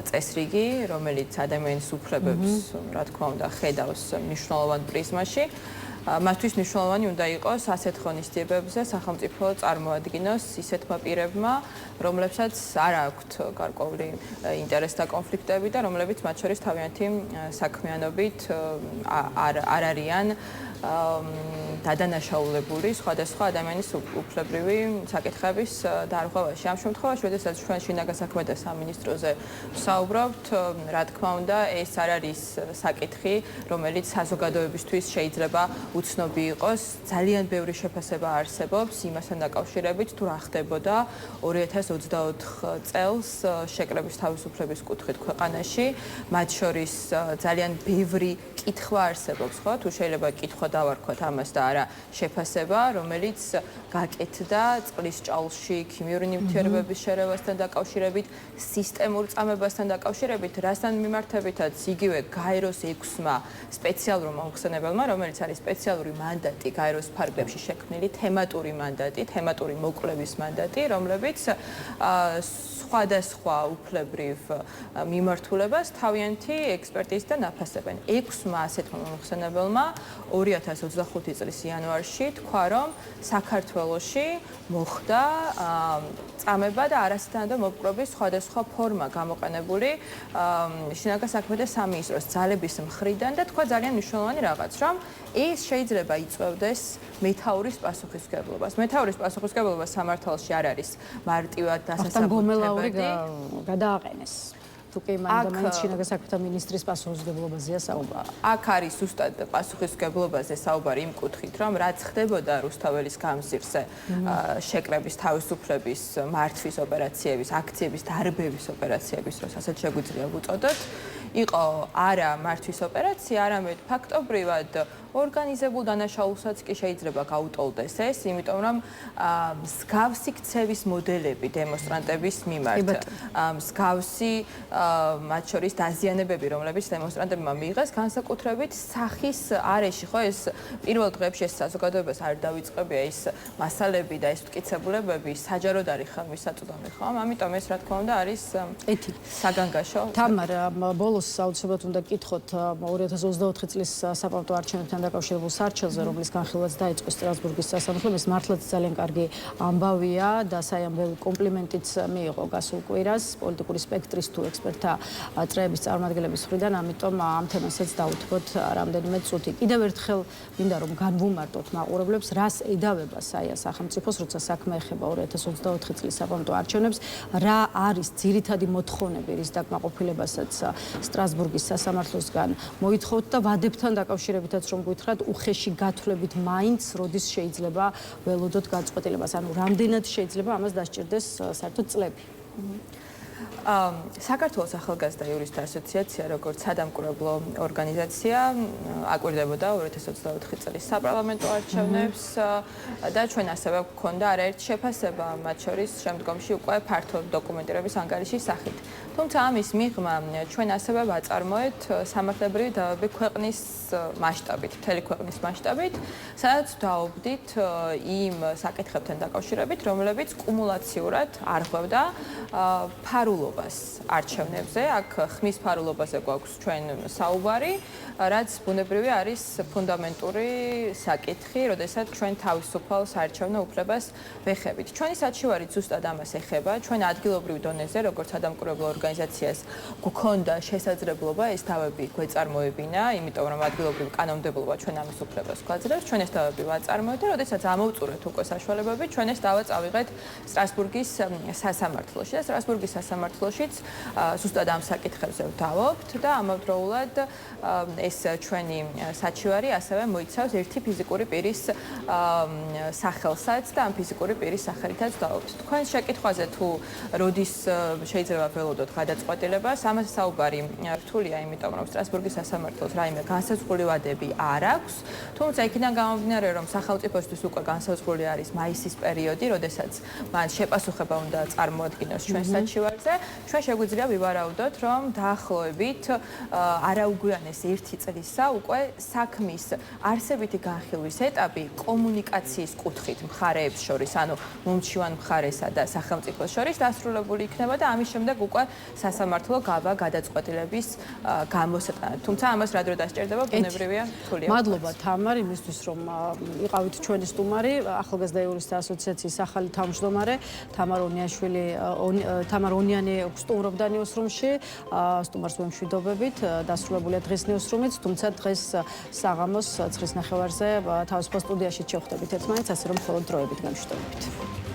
C: წესრიგი, რომელიც ადამიანის უფლებებს, რა თქმა უნდა, ხედავს მნიშვნელოვან პრიზმაში, მათთვის მნიშვნელოვანი უნდა იყოს ასეთ ღონისძიებებზე სახელმწიფო წარმოადგინოს ისეთმა პირებმა, რომლებსაც არ აქვთ გარკვეული ინტერესთა კონფლიქტები და რომლებიც მათ შორის თავიანთი საქმიანობით არ არიან დადანაშაულებული სხვადასხვა ადამიანის უფლებრივი საკითხების დარღვევაში. ამ შემთხვევაში, როდესაც ჩვენ შინაგან საქმეთა სამინისტროზე ვსაუბრობთ, რა თქმა უნდა, ეს არ არის საკითხი, რომელიც საზოგადოებისთვის შეიძლება უცნობი იყოს. ძალიან ბევრი შეფასება არსებობს იმასთან დაკავშირებით, თუ რა ხდებოდა 2024 წელს შეკრების თავისუფლების კუთხით ქვეყანაში. მათ შორის ძალიან ბევრი კითხვა არსებობს, ხო? თუ შეიძლება კითხვა დავარქვათ ამას და არა შეფასება, რომელიც გაკეთდა წყლის ჭაულში ქიმიური ნივთიერებების შერევასთან დაკავშირებით, სისტემურ წამებასთან დაკავშირებით, რასთან მიმართებითაც იგივე გაეროს 6-მა სპეციალურმა მომხსენებელმა, რომელიც არის სპეციალური მანდატი გაეროს ფარგლებში შექმნილი, თემატური მანდატი, თემატური მოკვლევის მანდატი, რომლებიც სხვადასხვა უფლებრივ მიმართულებას თავიანთი ექსპერტიზიდან აფასებენ. 6-მა ასეთმა მომხსენებელმა 2025 წლის იანვარში თქვა, რომ საქართველოში მოხდა წამება და არასთანადო მოპყრობის სხვადასხვა ფორმა გამოყენებული შინაგან საქმეთა სამინისტროს ძალების მხრიდან და თქვა ძალიან მნიშვნელოვანი რაღაც, რომ ის შეიძლება იწვევდეს მეთაურის პასუხისმგებლობას. მეთაურის პასუხისმგებლობა სამართალში არ არის მარტივად დასასაბუთებადი.
A: გადააყენეს. თუკი მანდამენტ შინაგან საქმეთა მინისტრის პასუხისმგებლობაზეა საუბარი.
C: აქ არის ზუსტად პასუხისმგებლობაზე საუბარი იმ კუთხით, რომ რაც ხდებოდა რუსთაველის გამზირზე შეკრების თავისუფლების მართვის ოპერაციების, აქციების დარბევის ოპერაციების, როცა ასეთ შეგვიძლია ვუწოდოთ, იყო არა მართვის ოპერაცია, არამედ ფაქტობრივად ორგანიზებულ დანაშაულსაც კი შეიძლება გაუტოლდეს ეს, იმიტომ რომ მსგავსი ქცევის მოდელები დემონსტრანტების მიმართ, მსგავსი მათ შორის დაზიანებები, რომლებიც დემონსტრანტებმა მიიღეს, განსაკუთრებით სახის არეში, ხო, ეს პირველ დღეებში ეს საზოგადოებას არ დავიწყებია ის მასალები და ეს მტკიცებულებები საჯაროდ არის ხელმისაწვდომი, ხო? ამიტომ ეს რა თქმა უნდა არის საგანგაშო.
A: თამარ, ბოლოს აუცილებლად უნდა გკითხოთ 2024 წლის საპარლამენტო არჩევნებთან დაკავშირებულ სარჩელზე, რომლის განხილვაც დაიწყო სტრასბურგის სასამართლომ, ეს მართლაც ძალიან კარგი ამბავია და საერთოდ კომპლიმენტიც მიიღო გასულ კვირას პოლიტიკური სპექტრის თუ ექსპერტთა წრეების წარმომადგენლების მხრიდან, ამიტომ ამ თემასაც დავუთმოთ რამდენიმე წუთი. კიდევ ერთხელ მინდა რომ განვუმარტოთ მაყურებლებს, რას ედავება საია სახელმწიფოს, როცა საქმე ეხება 2024 წლის საპარლამენტო არჩევნებს, რა არის ძირითადი მოთხოვნები, რის დაკმაყოფილებასაც სტრასბურგის სასამართლოსგან მოითხოვთ და ვადებთან დაკავშირებითაც რომ გითხრათ, უხეში გათვლებით მაინც როდის შეიძლება ველოდოთ გაწყვეტილებას, ანუ რამდენად შეიძლება ამას დასჭირდეს საერთოდ წლები.
C: საქართველოს ახალგაზრდა იურისტთა ასოციაცია, როგორც სადამკვირვებლო ორგანიზაცია, აკვირდებოდა 2024 წლის საპარლამენტო არჩევნებს და ჩვენ ასევე გვქონდა არაერთი შეფასება, მათ შორის შემდგომში უკვე ფართო დოკუმენტირების ანგარიშის სახით. თუმცა ამის მიღმა ჩვენ ასევე ვაწარმოეთ სამართლებრივი დავები ქვეყნის მასშტაბით, მთელი ქვეყნის მასშტაბით, სადაც დავობდით იმ საკითხებთან დაკავშირებით, რომლებიც კუმულაციურად არღვევდა ფარულობას არჩევნებზე. აქ ხმის ფარულობაზე გვაქვს ჩვენ საუბარი, რაც ბუნებრივი არის ფუნდამენტური საკითხი, როდესაც ჩვენ თავისუფალ საარჩევნო უფლებას ვეხებით. ჩვენი საჩივარი ზუსტად ამას ეხება. ჩვენ ადგილობრივ დონეზე, როგორც სადამკვირვებლო ორგანიზაციას, გვქონდა შესაძლებლობა ეს დავები გვეწარმოებინა, იმიტომ რომ ადგილობრივ კანონმდებლობა ჩვენ ამის უფლებას გვაძლევს. ჩვენ ეს დავები ვაწარმოეთ და როდესაც ამოვწურეთ უკვე საშუალებები, ჩვენ ეს დავა წავიღეთ სტრასბურგის სასამართლოში და სტრასბურგის სასამართლოშიც ზუსტად ამ საკითხებზე ვდავობთ და ამავდროულად ეს ჩვენი საჩივარი ასევე მოიცავს ერთი ფიზიკური პირის სახელსაც და ამ ფიზიკური პირის სახელითაც ვდავობთ. თქვენს შეკითხვაზე თუ როდის შეიძლება ველოდოთ გადაწყვეტილებას, ამაზე საუბარი რთულია, იმიტომ რომ სტრასბურგის სასამართლოს რაიმე განსაზღვრული ვადები არ აქვს, თუმცა იქიდან გამომდინარე, რომ სახელმწიფოსთვის უკვე განსაზღვრული არის მაისის პერიოდი, როდესაც მან შეპასუხება უნდა წარმოადგინოს ჩვენს საჩივარზე, ჩვენ შეგვიძლია ვივარაუდოთ, რომ დაახლოებით არაუგვიანეს 1 წლისა უკვე საქმის არსებითი განხილვის ეტაპი კომუნიკაციის კუთხით მხარეებს შორის, ანუ მომჩივან მხარესა და სახელმწიფოს შორის დასრულებული იქნება და ამის შემდეგ უკვე სასამართლო გავა გადაწყვეტილების გამოსატანად. თუმცა ამას რა დრო დასჭირდება, ბუნებრივია, რთულია.
A: მადლობა თამარ იმისთვის, რომ იყავით ჩვენი სტუმარი, ახალგაზრდა იურისტთა ასოციაციის ახალი თავმჯდომარე თამარ ონიანიშვილი, თამარ ონიანი სტუმრობდა ნიუსრუმში, სტუმარს ვემშვიდობებით, დასრულებულია დღის ნიუსრუმიც, თუმცა დღეს საღამოს 9:30-ზე თავისუფალ სტუდიაში შევხვდებით ერთმანეთს, ასე რომ მხოლოდ დროებით გამშვიდობებით.